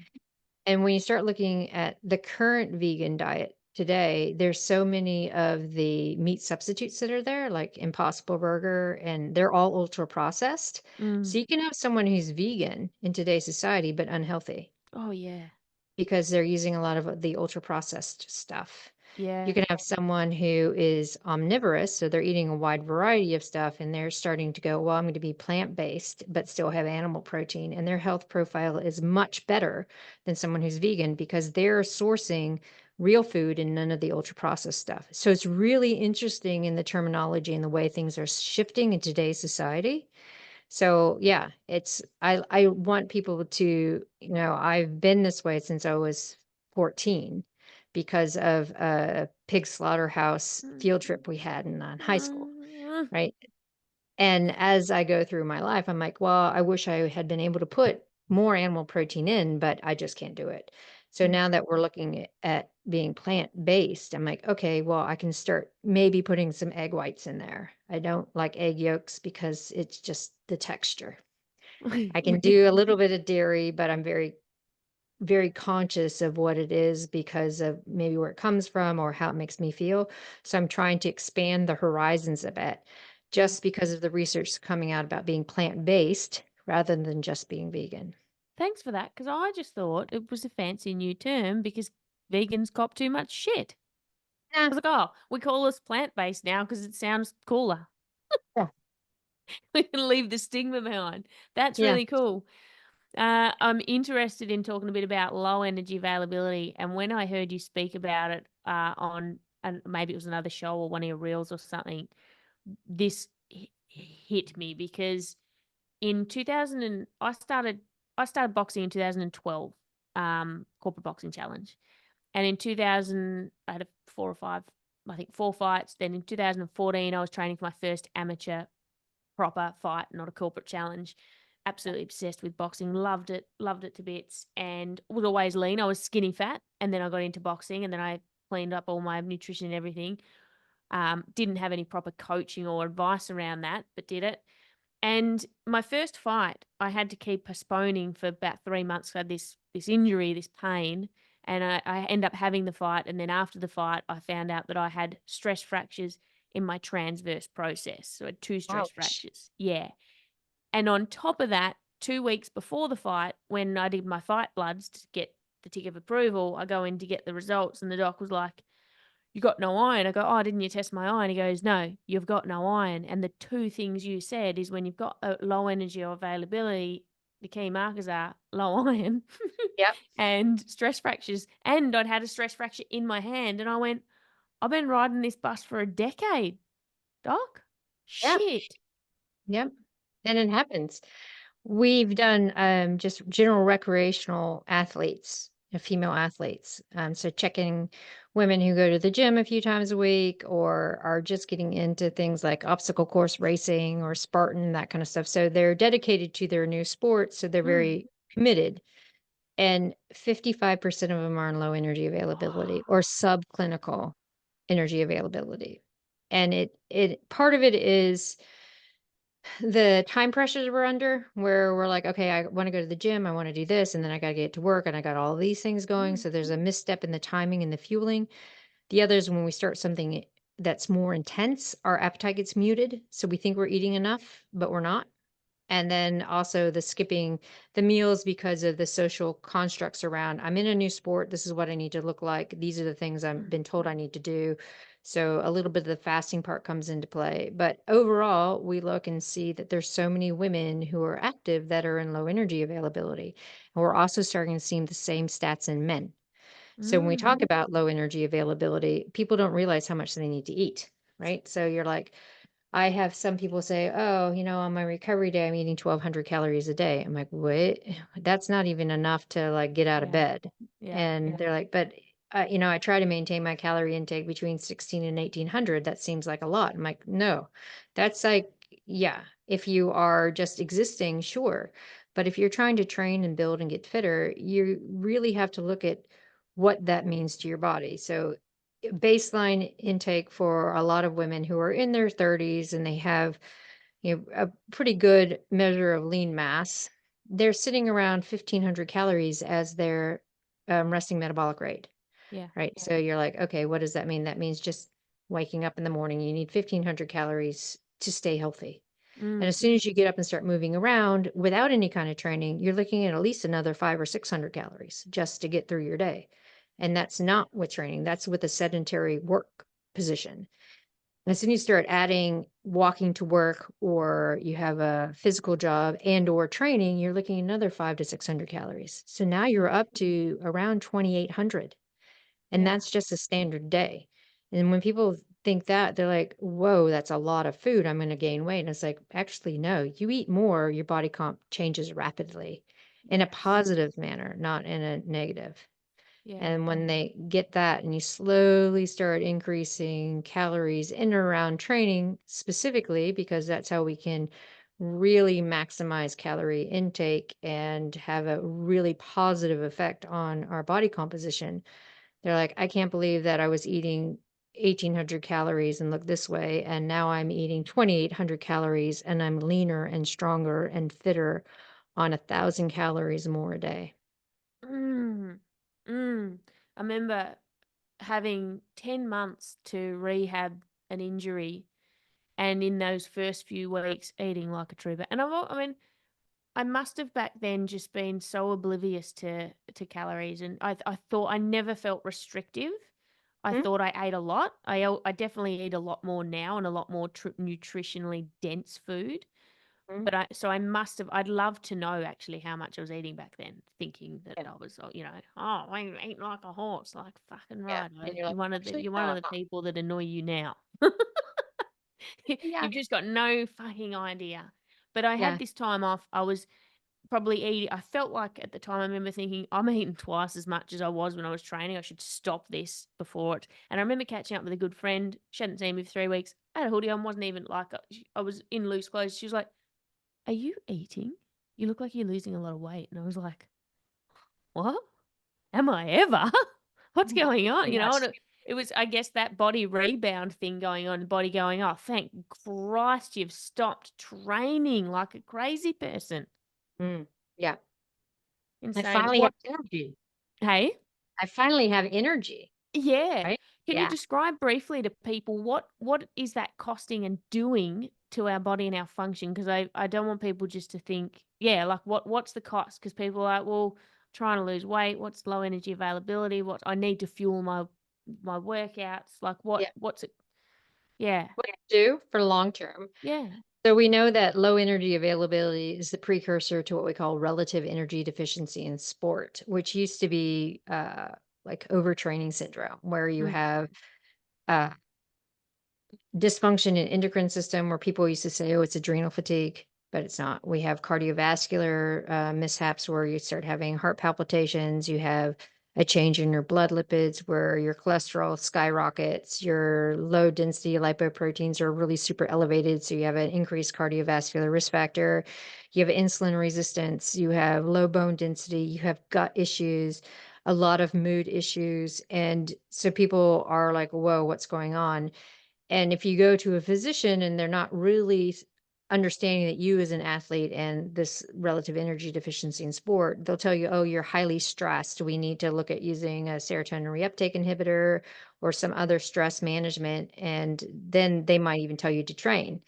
And when you start looking at the current vegan diet today, there's so many of the meat substitutes that are there, like Impossible Burger, and they're all ultra processed. So
mm.
you can have someone who's vegan in today's society, but unhealthy,
Oh, yeah.
because they're using a lot of the ultra processed stuff. You
Yeah,
can have someone who is omnivorous, so they're eating a wide variety of stuff, and they're starting to go, well, I'm going to be plant based, but still have animal protein. And their health profile is much better than someone who's vegan, because they're sourcing real food and none of the ultra processed stuff. So it's really interesting in the terminology and the way things are shifting in today's society. So yeah, I want people to, I've been this way since I was 14, because of a pig slaughterhouse field
Mm.
trip we had in high school,
Mm.
right? And as I go through my life, I'm like, well, I wish I had been able to put more animal protein in, but I just can't do it. So
Mm.
now that we're looking at being plant-based, I'm like, okay, well, I can start maybe putting some egg whites in there. I don't like egg yolks because it's just the texture. I can do a little bit of dairy, but I'm very, very conscious of what it is because of maybe where it comes from or how it makes me feel. So I'm trying to expand the horizons a bit,
Yeah.
just because of the research coming out about being plant-based rather than just being vegan.
Thanks for that, because I just thought it was a fancy new term because vegans cop too much shit.
Yeah,
I was like, "Oh, we call us plant-based now because it sounds cooler.
yeah,
We can leave the stigma behind." That's
yeah.
really cool. I'm interested in talking a bit about low energy availability, and when I heard you speak about it, on and maybe it was another show or one of your reels or something, this hit me because in 2000 and I started boxing in 2012, corporate boxing challenge. And in 2000, I had 4 or 5, I think 4 fights. Then in 2014, I was training for my first amateur proper fight, not a corporate challenge. Absolutely obsessed with boxing, loved it to bits, and was always lean. I was skinny fat, and then I got into boxing, and then I cleaned up all my nutrition and everything. Didn't have any proper coaching or advice around that, but did it. And my first fight, I had to keep postponing for about 3 months. I had this injury, this pain, and I end up having the fight. And then after the fight, I found out that I had stress fractures in my transverse process. So I had 2 stress
Ouch.
fractures. Yeah. And on top of that, 2 weeks before the fight, when I did my fight bloods to get the tick of approval, I go in to get the results, and the doc was like, "You got no iron." I go, "Oh, didn't you test my iron?" He goes, "No, you've got no iron. And the 2 things you said is when you've got a low energy or availability, the key markers are low iron
Yep,
and stress fractures." And I'd had a stress fracture in my hand, and I went, "I've been riding this bus for a decade, doc.
yep,
Shit."
yep. And it happens. We've done, just general recreational athletes, female athletes. So checking women who go to the gym a few times a week or are just getting into things like obstacle course racing or Spartan, that kind of stuff. So they're dedicated to their new sport. So they're
Mm.
very committed. And 55% of them are in low energy availability or subclinical energy availability. And it part of it is the time pressures we're under, where we're like, okay, I want to go to the gym, I want to do this, and then I got to get to work, and I got all these things going.
Mm.
So there's a misstep in the timing and the fueling. The other is when we start something that's more intense, our appetite gets muted. So we think we're eating enough, but we're not. And then also the skipping the meals because of the social constructs around, I'm in a new sport. This is what I need to look like. These are the things I've been told I need to do. So a little bit of the fasting part comes into play. But overall, we look and see that there's so many women who are active that are in low energy availability. And we're also starting to see the same stats in men. So when we
Mm.
talk about low energy availability, people don't realize how much they need to eat, right? So you're like, I have some people say, "Oh, on my recovery day, I'm eating 1,200 calories a day." I'm like, "What? That's not even enough to like get out of
Yeah.
bed."
Yeah.
And they're like, "But I try to maintain my calorie intake between 16 and 1,800. That seems like a lot." I'm like, "No, that's like, yeah, if you are just existing, sure. But if you're trying to train and build and get fitter, you really have to look at what that means to your body." So baseline intake for a lot of women who are in their 30s and they have a pretty good measure of lean mass, they're sitting around 1,500 calories as their resting metabolic rate,
Yeah.
right? So you're like, okay, what does that mean? That means just waking up in the morning, you need 1,500 calories to stay healthy. And
Mm.
as soon as you get up and start moving around without any kind of training, you're looking at least another 500 or 600 calories just to get through your day. And that's not with training, that's with a sedentary work position. As soon as you start adding walking to work or you have a physical job and or training, you're looking at another 500 to 600 calories. So now you're up to around 2,800. And
Yeah.
that's just a standard day. And when people think that, they're like, whoa, that's a lot of food. I'm going to gain weight. And it's like, actually, no, you eat more, your body comp changes rapidly in a
Yes.
positive manner, not in a negative.
Yeah.
And when they get that and you slowly start increasing calories in and around training specifically, because that's how we can really maximize calorie intake and have a really positive effect on our body composition. They're like, I can't believe that I was eating 1,800 calories and look this way. And now I'm eating 2,800 calories and I'm leaner and stronger and fitter on 1,000 calories more a day.
Mm. Mm. I remember having 10 months to rehab an injury, and in those first few weeks eating like a trooper. And I mean, I must have back then just been so oblivious to calories, and I thought I never felt restrictive. I
Mhm,
thought I ate a lot. I definitely eat a lot more now and a lot more nutritionally dense food.
mhm.
But I must have. I'd love to know actually how much I was eating back then, thinking that
Yeah,
I was, oh, I'm eating like a horse, like fucking
yeah.
right.
And you're like, actually,
You're one of
no.
the people that annoy you now.
Yeah,
You've just got no fucking idea. But I had
yeah,
this time off. I was probably eating. I felt like at the time I remember thinking I'm eating twice as much as I was when I was training. I should stop this before it. And I remember catching up with a good friend. She hadn't seen me for 3 weeks. I had a hoodie on. Wasn't even like I was in loose clothes. She was like, "Are you eating? You look like you're losing a lot of weight." And I was like, "What? Am I ever? What's
yeah,
going on?"
yes.
And it was, I guess, that body rebound thing going on. The body going, "Oh, thank Christ, you've stopped training like a crazy person."
Mm, yeah. I
Insane.
finally have
What?
energy.
Hey.
I finally have energy,
Yeah.
right?
Can you
Yeah,
describe briefly to people what is that costing and doing to our body and our function? Because I don't want people just to think, yeah, like what's the cost? Because people are like, well, trying to lose weight, what's low energy availability? What I need to fuel my workouts? Like
yeah.
what's it? Yeah.
What do you do for long term?
Yeah.
So we know that low energy availability is the precursor to what we call relative energy deficiency in sport, which used to be like overtraining syndrome, where you
Mm.
have uh, dysfunction in endocrine system where people used to say, oh, it's adrenal fatigue, but it's not. We have cardiovascular mishaps where you start having heart palpitations. You have a change in your blood lipids where your cholesterol skyrockets, your low density lipoproteins are really super elevated. So you have an increased cardiovascular risk factor. You have insulin resistance. You have low bone density. You have gut issues, a lot of mood issues. And so people are like, whoa, what's going on? And if you go to a physician and they're not really understanding that you as an athlete and this relative energy deficiency in sport, they'll tell you, oh, you're highly stressed. We need to look at using a serotonin reuptake inhibitor or some other stress management. And then they might even tell you to train,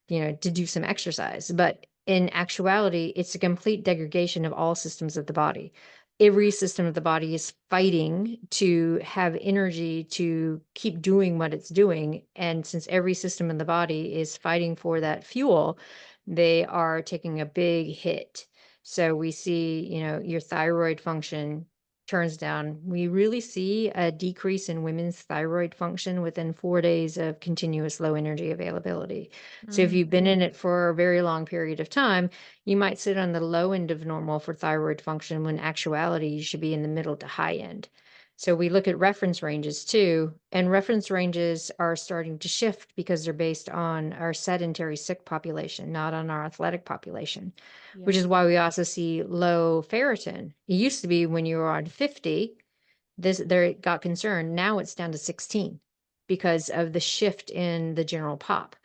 to do some exercise. But in actuality, it's a complete degradation of all systems of the body. Every system of the body is fighting to have energy to keep doing what it's doing. And since every system in the body is fighting for that fuel, they are taking a big hit. So we see, your thyroid function turns down. We really see a decrease in women's thyroid function within 4 days of continuous low energy availability. So if
Mm.
you've been in it for a very long period of time, you might sit on the low end of normal for thyroid function when actuality you should be in the middle to high end. So we look at reference ranges too, and reference ranges are starting to shift because they're based on our sedentary sick population, not on our athletic population, which
Yeah.
is why we also see low ferritin. It used to be when you were on 50, this there got concerned. Now it's down to 16 because of the shift in the general pop.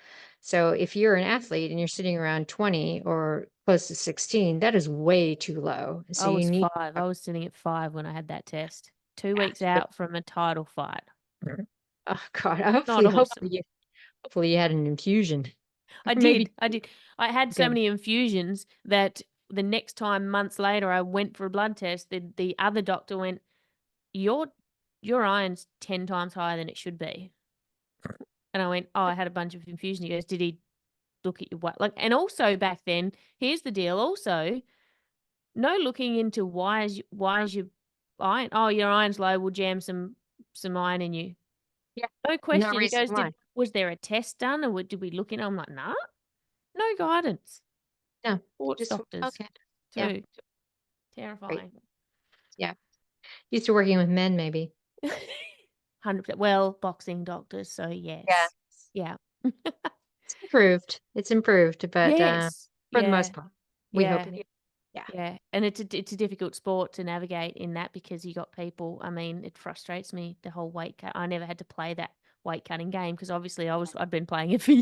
So if you're an athlete and you're sitting around 20 or close to 16, that is way too low. So
I
you
was
need
5. I was sitting at 5 when I had that test. 2
yeah,
weeks out from a title fight.
oh God,
Not awesome.
hopefully you had an infusion.
I
Maybe
did. I did. I had so
good.
many infusions that the next time, months later, I went for a blood test. The other doctor went, "Your your iron's 10 times higher than it should be." And I went, "Oh, I had a bunch of infusions." He goes, "Did he look at your weight?" Like, and also back then, here's the deal. Also, no looking into why is your iron? Oh, your iron's low. We'll jam some iron in you.
Yeah,
No
no
question. He
reason
goes,
why.
Was there a test done, or did we look in? I'm like, nah, no guidance.
No,
Sports
just
doctors
okay. Yeah,
too.
great.
Terrifying.
Yeah, used to working with men, maybe.
100%. Well, boxing doctors, so
Yeah,
yes. Yeah.
it's improved, but
Yes.
for the
Yeah.
most part, we hope
Yeah.
it is. Yeah,
Yeah. And it's a difficult sport to navigate in that because you got people, I mean, it frustrates me, the whole weight cut. I never had to play that weight cutting game because obviously I'd been playing it for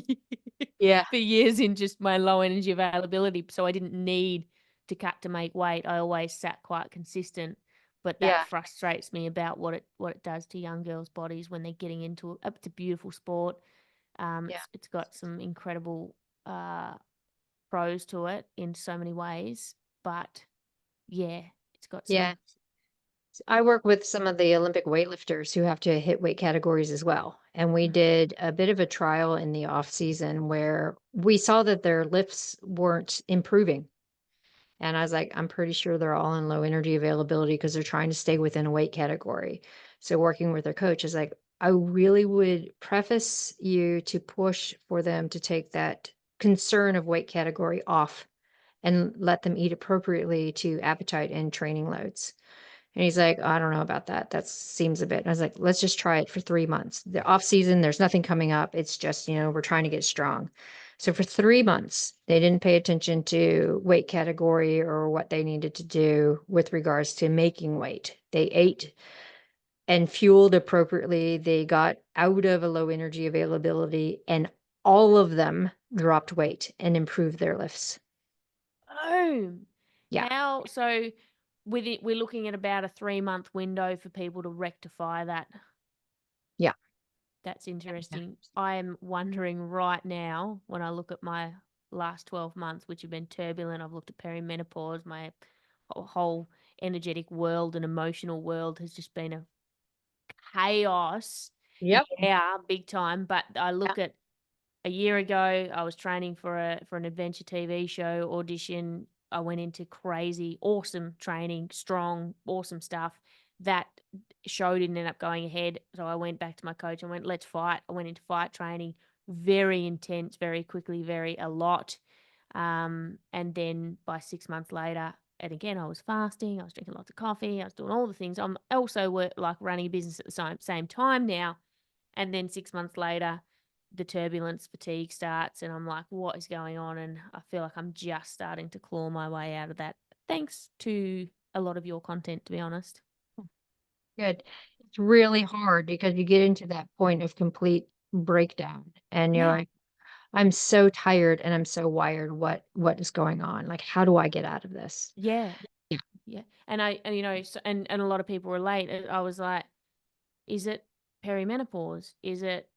yeah,
for years in just my low energy availability. So I didn't need to cut to make weight. I always sat quite consistent. But that
yeah,
frustrates me about what it does to young girls' bodies when they're getting into it. It's a beautiful sport.
yeah,
It's got some incredible uh, pros to it in so many ways, but yeah, it's got
yeah.
some.
I work with some of the Olympic weightlifters who have to hit weight categories as well. And we
Mm.
did a bit of a trial in the off season where we saw that their lifts weren't improving. And I was like, I'm pretty sure they're all in low energy availability because they're trying to stay within a weight category. So working with their coach is like, I really would preface you to push for them to take that concern of weight category off and let them eat appropriately to appetite and training loads. And he's like, I don't know about that. That seems a bit. And I was like, let's just try it for 3 months. The off season, there's nothing coming up. It's just, we're trying to get strong. So for 3 months, they didn't pay attention to weight category or what they needed to do with regards to making weight. They ate and fueled appropriately. They got out of a low energy availability, and all of them dropped weight and improved their lifts.
Oh,
Yeah.
how so? With it, we're looking at about a 3-month window for people to rectify that.
Yeah.
That's
Yeah.
interesting. I am wondering right now when I look at my last 12 months, which have been turbulent. I've looked at perimenopause. My whole energetic world and emotional world has just been a chaos.
Yep.
Yeah, big time. But I
Yeah.
look at a year ago, I was training for an adventure TV show audition. I went into crazy, awesome training, strong, awesome stuff. That show didn't end up going ahead. So I went back to my coach and went, let's fight. I went into fight training, very intense, very quickly, very a lot. And then by 6 months later, and again, I was fasting, I was drinking lots of coffee, I was doing all the things. I'm also like running a business at the same time now. And then 6 months later, the turbulence fatigue starts, and I'm like, what is going on? And I feel like I'm just starting to claw my way out of that. Thanks to a lot of your content, to be honest.
Good. It's really hard because you get into that point of complete breakdown and you're
Yeah.
like, I'm so tired and I'm so wired. What is going on? Like, how do I get out of this?
Yeah.
Yeah.
Yeah. And a lot of people relate. I was like, is it perimenopause? Is it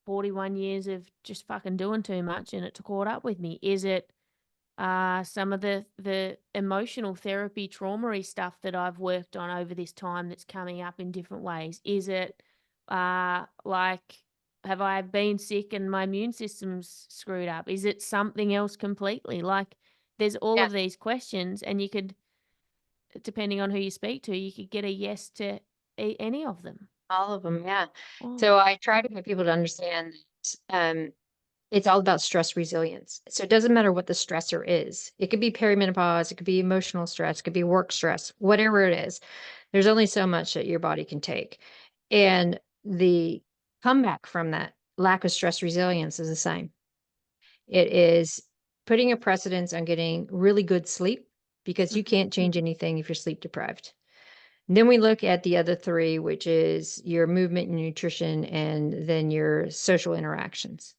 41 years of just fucking doing too much and it caught up with me? Is it some of the emotional therapy, trauma stuff that I've worked on over this time that's coming up in different ways? Is it like, have I been sick and my immune system's screwed up? Is it something else completely? Like, there's all
Yeah,
of these questions, and you could, depending on who you speak to, you could get a yes to any of them.
all of them. Yeah.
Oh,
So I try to get people to understand that it's all about stress resilience. So it doesn't matter what the stressor is. It could be perimenopause, it could be emotional stress, it could be work stress, whatever it is. There's only so much that your body can take. And the comeback from that lack of stress resilience is the same. It is putting a precedence on getting really good sleep because you
mhm,
can't change anything if you're sleep deprived. Then we look at the other three, which is your movement and nutrition, and then your social interactions.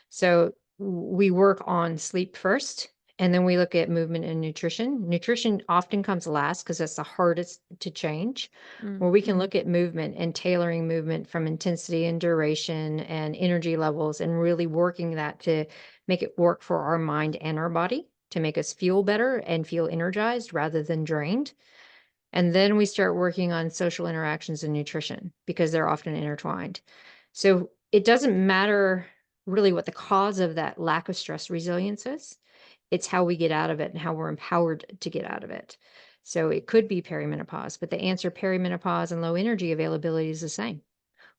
So we work on sleep first, and then we look at movement and nutrition. Nutrition often comes last because that's the hardest to change.
mm,
Where we can look at movement and tailoring movement from intensity and duration and energy levels and really working that to make it work for our mind and our body to make us feel better and feel energized rather than drained. And then we start working on social interactions and nutrition because they're often intertwined. So it doesn't matter really what the cause of that lack of stress resilience is. It's how we get out of it and how we're empowered to get out of it. So it could be perimenopause, but the answer perimenopause and low energy availability is the same.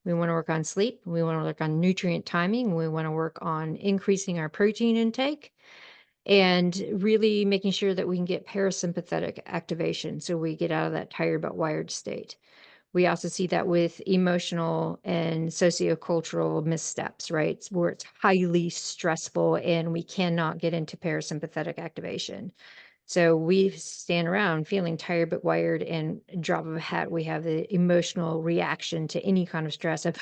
We want to work on sleep. We want to work on nutrient timing. We want to work on increasing our protein intake and really making sure that we can get parasympathetic activation so we get out of that tired but wired state. We also see that with emotional and sociocultural missteps, right? Where it's highly stressful and we cannot get into parasympathetic activation. So we stand around feeling tired but wired, and drop of a hat, we have the emotional reaction to any kind of stress of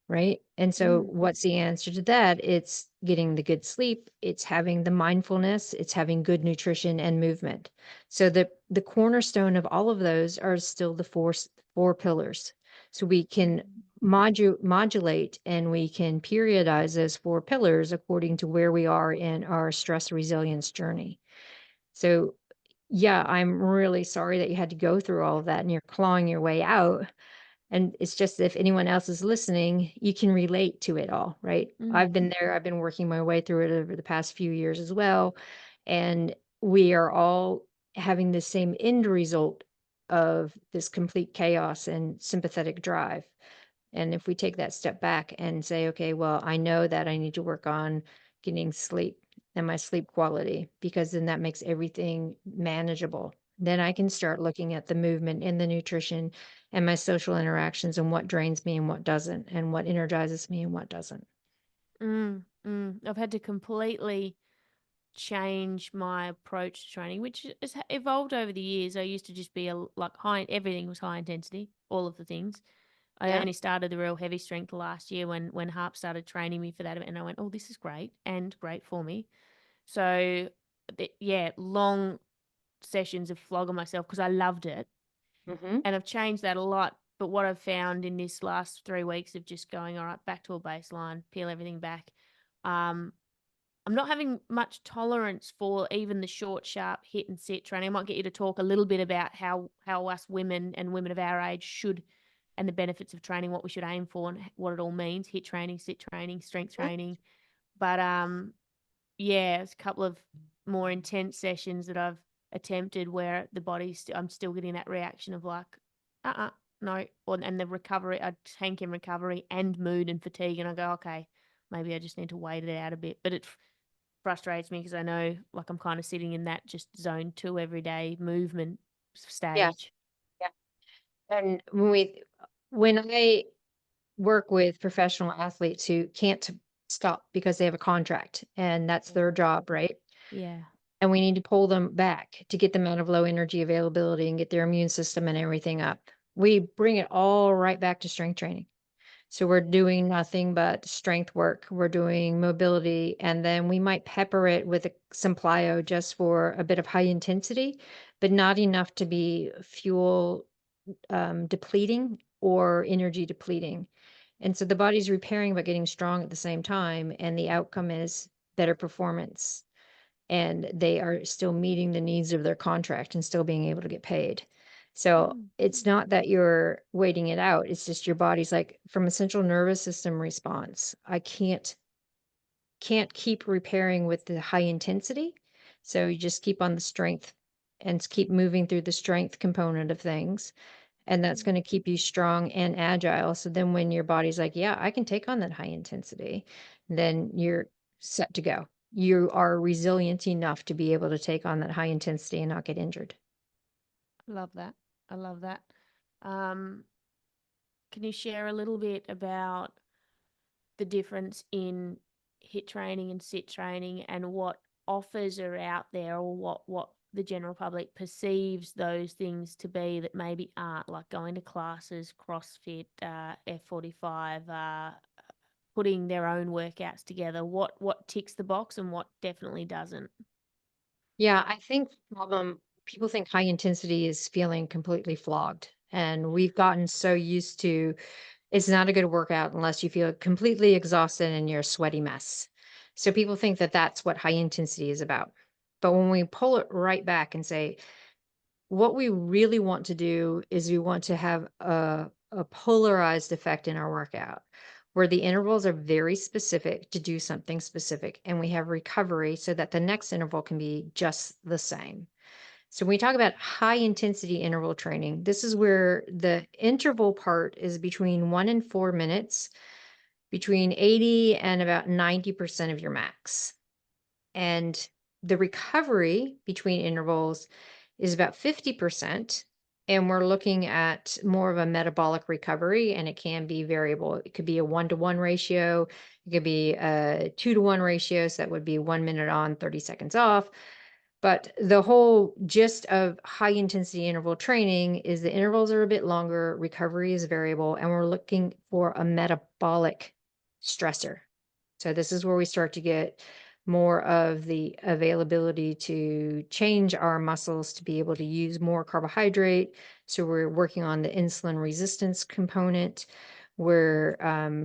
right? And so
mm,
what's the answer to that? It's getting the good sleep, it's having the mindfulness, it's having good nutrition and movement. So the cornerstone of all of those are still the four pillars. So we can
mm,
modulate and we can periodize those four pillars according to where we are in our stress resilience journey. So yeah, I'm really sorry that you had to go through all of that and you're clawing your way out, and it's just if anyone else is listening, you can relate to it all, right?
mm,
I've been there. I've been working my way through it over the past few years as well. And we are all having the same end result of this complete chaos and sympathetic drive. And if we take that step back and say, okay, well, I know that I need to work on getting sleep and my sleep quality, because then that makes everything manageable. Then I can start looking at the movement and the nutrition and my social interactions and what drains me and what doesn't, and what energizes me and what doesn't.
I've had to completely change my approach to training, which has evolved over the years. I used to just be like high, everything was high intensity, all of the things. I
Yeah.
only started the real heavy strength last year when Harp started training me for that, and I went, "Oh, this is great and great for me." So, yeah, long sessions of flogging myself because I loved it,
Hmm.
and I've changed that a lot. But what I've found in this last 3 weeks of just going, all right, back to a baseline, peel everything back. Um, I'm not having much tolerance for even the short, sharp hit and sit training. I might get you to talk a little bit about how us women and women of our age should, and the benefits of training, what we should aim for, and what it all means: hit training, sit training, strength training. But yeah, it's a couple of more intense sessions that I've attempted where the I'm still getting that reaction of like, no, and the recovery, I tank in recovery and mood and fatigue, and I go, okay, maybe I just need to wait it out a bit. But it frustrates me because I know, like, I'm kind of sitting in that just zone two everyday movement
Yeah.
stage.
Yeah. And when I work with professional athletes who can't stop because they have a contract and that's their job, right?
Yeah.
And we need to pull them back to get them out of low energy availability and get their immune system and everything up. We bring it all right back to strength training. So we're doing nothing but strength work. We're doing mobility, and then we might pepper it with some plyo just for a bit of high intensity, but not enough to be fuel depleting or energy depleting. And so the body's repairing but getting strong at the same time, and the outcome is better performance. and they are still meeting the needs of their contract and still being able to get paid. So
Mm.
it's not that you're waiting it out. It's just your body's like, from a central nervous system response, I can't keep repairing with the high intensity. So you just keep on the strength and keep moving through the strength component of things. And that's
Mm.
going to keep you strong and agile. So then when your body's like, yeah, I can take on that high intensity, then you're set to go. You are resilient enough to be able to take on that high intensity and not get injured.
I love that. I love that. Um, can you share a little bit about the difference in hit training and sit training and what offers are out there, or what the general public perceives those things to be that maybe aren't, like going to classes, CrossFit, F45, putting their own workouts together? What ticks the box and what definitely doesn't?
Yeah, I think people think high intensity is feeling completely flogged. And we've gotten so used to it's not a good workout unless you feel completely exhausted and you're a sweaty mess. So people think that that's what high intensity is about. But when we pull it right back and say, what we really want to do is we want to have a polarized effect in our workout where the intervals are very specific to do something specific and we have recovery so that the next interval can be just the same. So when we talk about high intensity interval training, this is where the interval part is between 1 and 4 minutes, between 80 and about 90% of your max. And the recovery between intervals is about 50%. And we're looking at more of a metabolic recovery, and it can be variable. It could be a 1-to-1 ratio, it could be a 2-to-1 ratio. So that would be 1 minute on, 30 seconds off. But the whole gist of high intensity interval training is the intervals are a bit longer, recovery is variable, and we're looking for a metabolic stressor. So this is where we start to get more of the availability to change our muscles to be able to use more carbohydrate. So we're working on the insulin resistance component. We're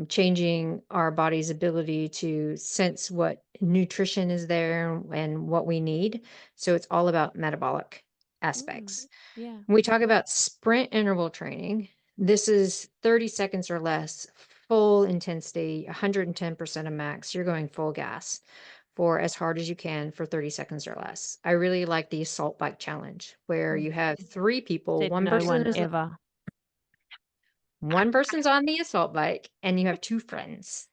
changing our body's ability to sense what nutrition is there and what we need. So it's all about metabolic
Mm,
aspects.
yeah.
When we talk about sprint interval training, this is 30 seconds or less, full intensity, 110% of max. You're going full gas for as hard as you can for 30 seconds or less. I really like the assault bike challenge where
Mm.
you have three people,
Said no one ever.
one person's on the assault bike and you have two friends.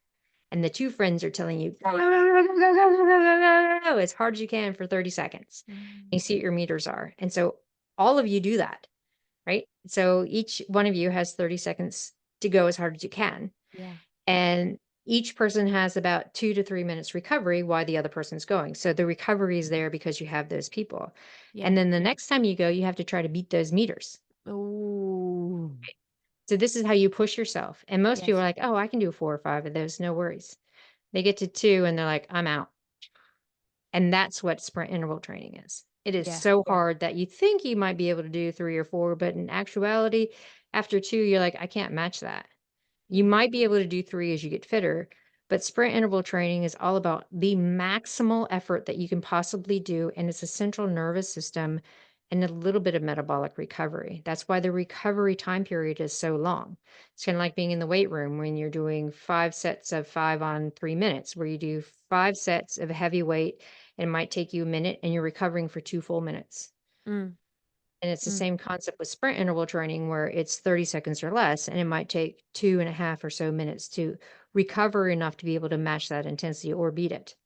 And the two friends are telling you, "Go, go, go, go, go, go, go, go, go," as hard as you can for 30 seconds. You
Mm,
see what your meters are. And so all of you do that, right? So each one of you has 30 seconds to go as hard as you can.
yeah.
And each person has about 2 to 3 minutes recovery while the other person's going. So the recovery is there because you have those people.
Yeah.
And then the next time you go, you have to try to beat those meters.
Ooh.
So this is how you push yourself. And most people are
Yes.
like, oh, I can do 4 or 5 of those, no worries. They get to two and they're like, I'm out. And that's what sprint interval training is. It is
Yeah.
so hard that you think you might be able to do 3 or 4, but in actuality, after two, you're like, I can't match that. You
Yeah.
might be able to do three as you get fitter, but sprint interval training is all about the maximal effort that you can possibly do. And it's a central nervous system and a little bit of metabolic recovery. That's why the recovery time period is so long. It's kind of like being in the weight room when you're doing 5 sets of 5 on 3 minutes, where you do 5 sets of heavy weight and it might take you a minute and you're recovering for 2 full minutes.
Mm,
And it's the
mm,
same concept with sprint interval training where it's 30 seconds or less, and it might take 2.5 or so minutes to recover enough to be able to match that intensity or beat it.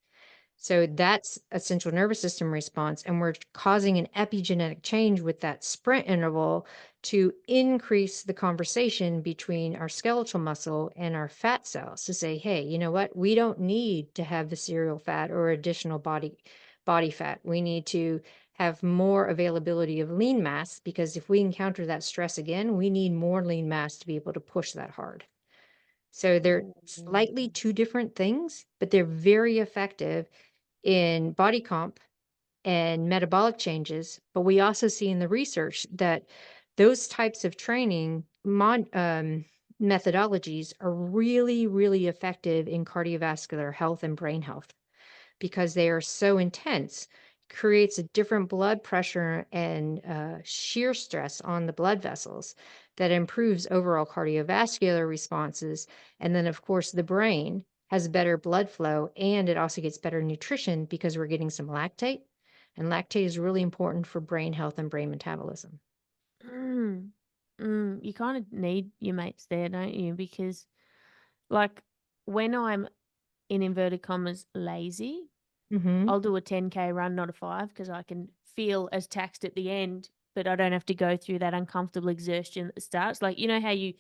So that's a central nervous system response. And we're causing an epigenetic change with that sprint interval to increase the conversation between our skeletal muscle and our fat cells to say, hey, you know what? We don't need to have the serial fat or additional body fat. We need to have more availability of lean mass because if we encounter that stress again, we need more lean mass to be able to push that hard. So they're
ooh.
slightly two different things, but they're very effective in body comp and metabolic changes. But we also see in the research that those types of training methodologies are really, really effective in cardiovascular health and brain health. because they are so intense, creates a different blood pressure and shear stress on the blood vessels that improves overall cardiovascular responses. And then, of course, the brain has better blood flow and it also gets better nutrition because we're getting some lactate. And lactate is really important for brain health and brain metabolism.
Mm. You kind of need your mates there, don't you? Because, like, when I'm in inverted commas lazy,
Hmm.
I'll do a 10K run, not a 5, because I can feel as taxed at the end, but I don't have to go through that uncomfortable exertion that starts. Like, you know how you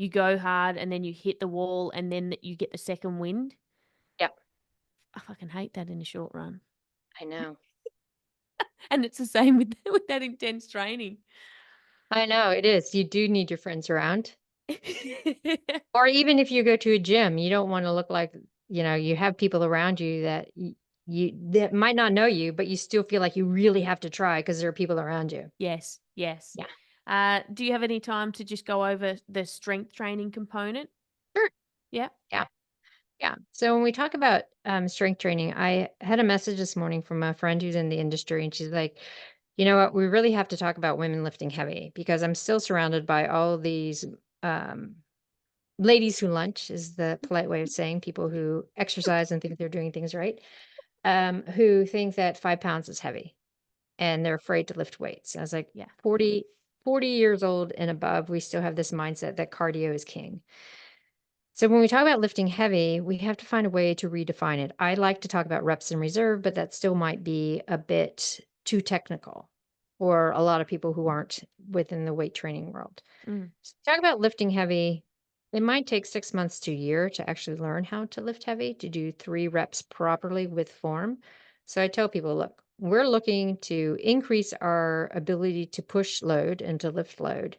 go hard and then you hit the wall and then you get the second wind?
Yeah,
I fucking hate that in a short run.
I know.
And it's the same with with that intense training.
I know it is. You do need your friends around. Or even if you go to a gym, you don't wanna look like, you have people around you that that might not know you, but you still feel like you really have to try because there are people around you.
Yes, yes.
Yeah.
Do you have any time to just go over the strength training component?
Sure.
Yeah.
Yeah, yeah. So when we talk about, strength training, I had a message this morning from a friend who's in the industry, and she's like, "You know what? We really have to talk about women lifting heavy because I'm still surrounded by all these, um, ladies who lunch," is the polite way of saying people who exercise and think they're doing things right. Who think that 5 pounds is heavy and they're afraid to lift weights. I was like,
Yeah.
40 years old and above, we still have this mindset that cardio is king. So when we talk about lifting heavy, we have to find a way to redefine it. I like to talk about reps in reserve, but that still might be a bit too technical for a lot of people who aren't within the weight training world.
Mm.
Talk about lifting heavy. It might take 6 months to a year to actually learn how to lift heavy, to do 3 reps properly with form. So I tell people, look, we're looking to increase our ability to push load and to lift load.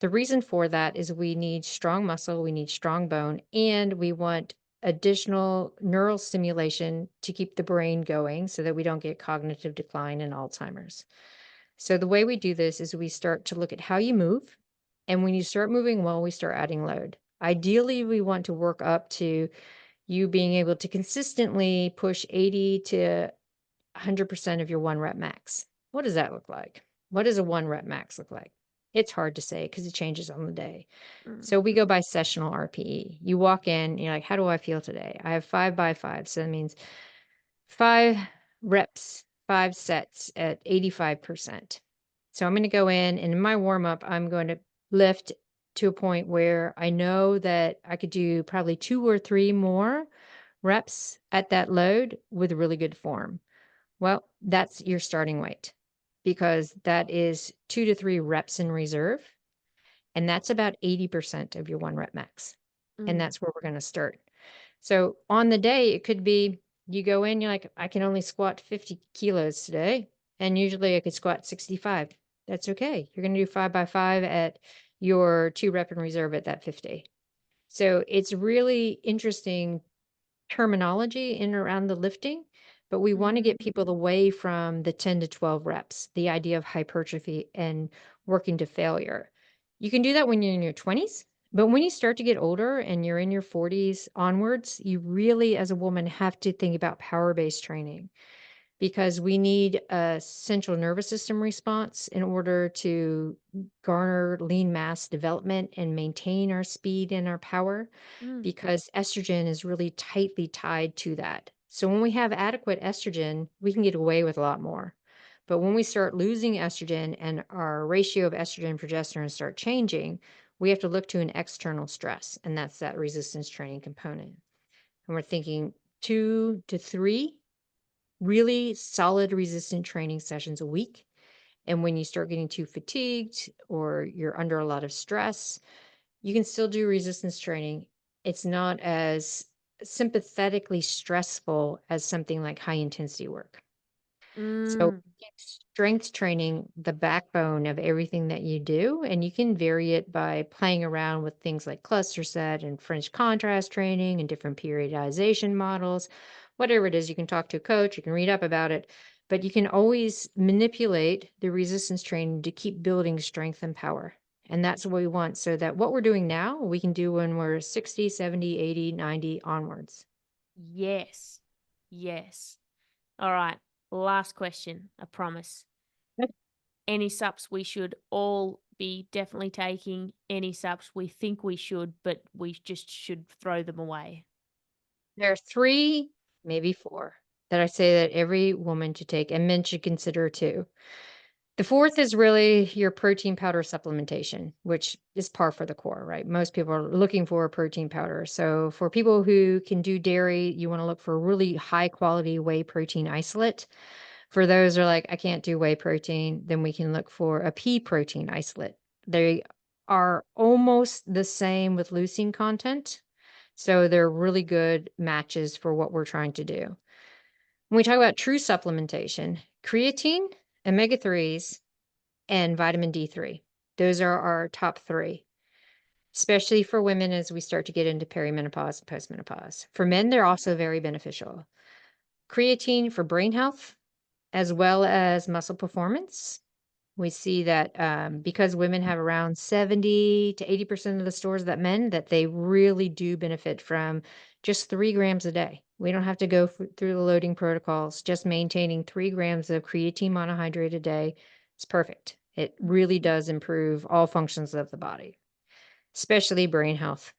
The reason for that is we need strong muscle, we need strong bone, and we want additional neural stimulation to keep the brain going so that we don't get cognitive decline and Alzheimer's. So the way we do this is we start to look at how you move. And when you start moving well, we start adding load. Ideally, we want to work up to you being able to consistently push 80 to 100% of your 1 rep max. What does that look like? What does a 1 rep max look like? It's hard to say because it changes on the day.
Mm.
So we go by sessional RPE. You walk in, you're like, how do I feel today? I have 5 by 5. So that means 5 reps, 5 sets at 85%. So I'm going to go in and in my warm up, I'm going to lift to a point where I know that I could do probably 2 or 3 more reps at that load with really good form. Well, that's your starting weight because that is 2 to 3 reps in reserve. And that's about 80% of your 1 rep max. And
Mm.
that's where we're going to start. So on the day, it could be you go in, you're like, I can only squat 50 kilos today. And usually I could squat 65. That's okay. You're going to do 5 by 5 at your 2 rep in reserve at that 50. So it's really interesting terminology in and around the lifting, but we want to get
Mm.
people away from the 10 to 12 reps, the idea of hypertrophy and working to failure. You can do that when you're in your 20s, but when you start to get older and you're in your 40s onwards, you really, as a woman, have to think about power based training because we need a central nervous system response in order to garner lean mass development and maintain our speed and our power
Mm.
because estrogen is really tightly tied to that. So when we have adequate estrogen, we can get away with a lot more. But when we start losing estrogen and our ratio of estrogen and progesterone start changing, we have to look to an external stress, and that's that resistance training component. And we're thinking 2 to 3 really solid resistant training sessions a week. And when you start getting too fatigued or you're under a lot of stress, you can still do resistance training. It's not as sympathetically stressful as something like high intensity work. So
Mm.
keep strength training the backbone of everything that you do, and you can vary it by playing around with things like cluster set and French contrast training and different periodization models. Whatever it is, you can talk to a coach, you can read up about it, but you can always manipulate the resistance training to keep building strength and power. And that's what we want so that what we're doing now, we can do when we're 60, 70, 80, 90 onwards.
Yes. Yes. All right. Last question. I promise. Any sups we should all be definitely taking, any sups we think we should, but we just should throw them away.
There are 3, maybe 4, that I say that every woman should take, and men should consider too. The 4th is really your protein powder supplementation, which is par for the core, right? Most people are looking for a protein powder. So for people who can do dairy, you want to look for a really high quality whey protein isolate. For those who are like, I can't do whey protein, then we can look for a pea protein isolate. They are almost the same with leucine content. So they're really good matches for what we're trying to do. When we talk about true supplementation, creatine, omega 3s, and vitamin D3. Those are our top 3, especially for women as we start to get into perimenopause and postmenopause. For men, they're also very beneficial. Creatine for brain health, as well as muscle performance. We see that because women have around 70 to 80% of the stores that men, that they really do benefit from just 3 grams a day. We don't have to go through the loading protocols. Just maintaining 3 grams of creatine monohydrate a day is perfect. It really does improve all functions of the body, especially brain health,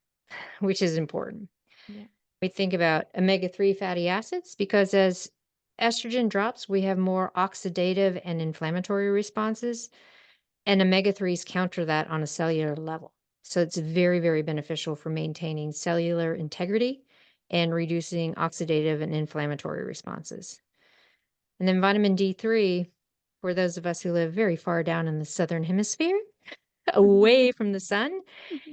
which is important.
Yeah.
We think about omega-3 fatty acids because as estrogen drops, we have more oxidative and inflammatory responses, and omega-3s counter that on a cellular level. So it's very, very beneficial for maintaining cellular integrity and reducing oxidative and inflammatory responses. And then vitamin D3, for those of us who live very far down in the southern hemisphere, away from the sun,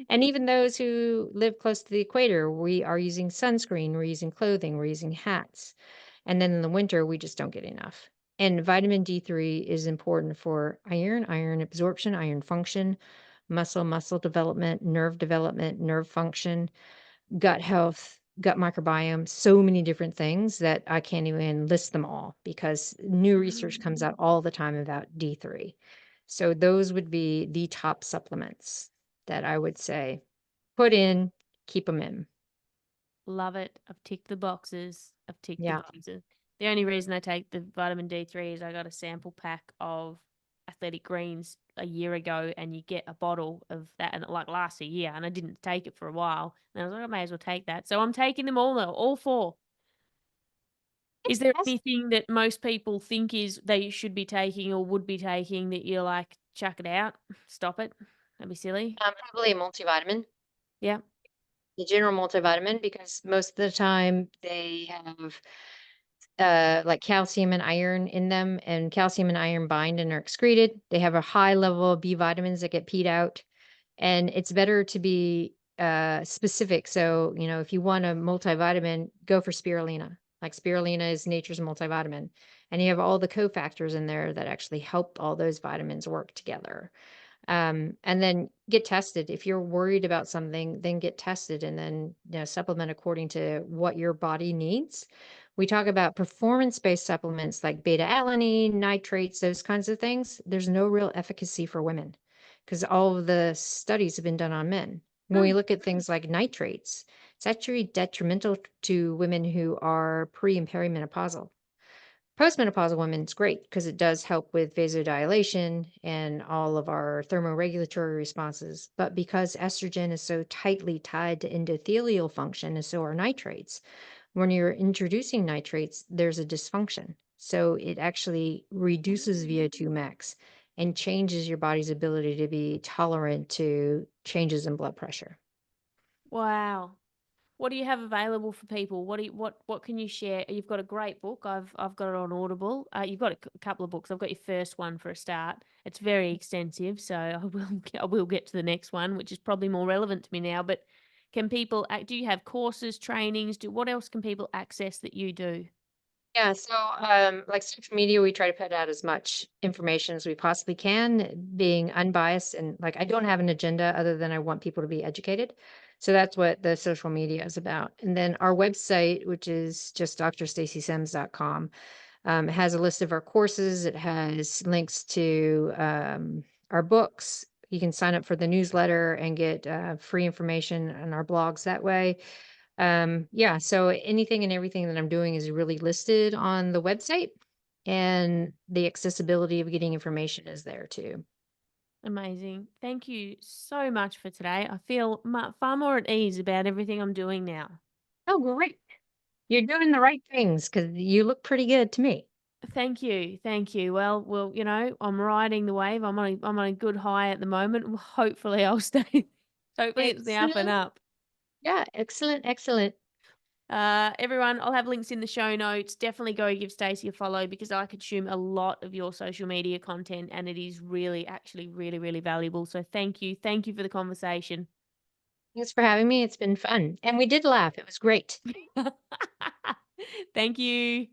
and even those who live close to the equator, we are using sunscreen, we're using clothing, we're using hats. And then in the winter, we just don't get enough. And vitamin D3 is important for iron absorption, iron function, muscle development, nerve function, gut health, gut microbiome, so many different things that I can't even list them all because new research comes out all the time about D3. So those would be the top supplements that I would say put in, keep them in.
Love it. I've ticked the boxes. I've ticked the
Yeah.
boxes. The only reason I take the vitamin D3 is I got a sample pack of athletic greens a year ago, and you get a bottle of that, and it like lasts a year. And I didn't take it for a while, and I was like, I may as well take that. So I'm taking them all now, all 4. Is there
Yes.
anything that most people think is they should be taking or would be taking that you're like, chuck it out, stop it, that'd be silly?
Probably a multivitamin,
Yeah.
the general multivitamin, because most of the time they have like calcium and iron in them, and calcium and iron bind and are excreted. They have a high level of B vitamins that get peed out, and it's better to be specific. So, if you want a multivitamin, go for spirulina. Like spirulina is nature's multivitamin, and you have all the cofactors in there that actually help all those vitamins work together. And then get tested. If you're worried about something, then get tested and then supplement according to what your body needs. We talk about performance-based supplements like beta alanine, nitrates, those kinds of things. There's no real efficacy for women because all of the studies have been done on men. When we
Hmm.
look at things like nitrates, it's actually detrimental to women who are pre and perimenopausal. Postmenopausal women, it's great because it does help with vasodilation and all of our thermoregulatory responses. But because estrogen is so tightly tied to endothelial function, and so are nitrates, when you're introducing nitrates, there's a dysfunction. So it actually reduces VO2 max and changes your body's ability to be tolerant to changes in blood pressure.
Wow. What do you have available for people? What can you share? You've got a great book. I've got it on Audible. You've got a couple of books. I've got your first one for a start. It's very extensive, so I will get to the next one, which is probably more relevant to me now. But can people? Do you have courses, trainings? What else can people access that you do?
Yeah, so like social media, we try to put out as much information as we possibly can, being unbiased and like I don't have an agenda other than I want people to be educated. So that's what the social media is about. And then our website, which is just drstacysims.com, has a list of our courses. It has links to our books. You can sign up for the newsletter and get free information on our blogs that way. Yeah, so anything and everything that I'm doing is really listed on the website, and the accessibility of getting information is there too.
Amazing. Thank you so much for today. I feel far more at ease about everything I'm doing now.
Oh, great. You're doing the right things because you look pretty good to me.
Thank you. Thank you. Well, I'm riding the wave. I'm on a good high at the moment. Hopefully I'll stay. Hopefully it's the up and
Excellent.
up.
Yeah, excellent, excellent.
Everyone, I'll have links in the show notes. Definitely go give Stacey a follow because I consume a lot of your social media content and it is really, actually, really, really valuable. So thank you. Thank you for the conversation.
Thanks for having me. It's been fun. And we did laugh. It was great.
Thank you.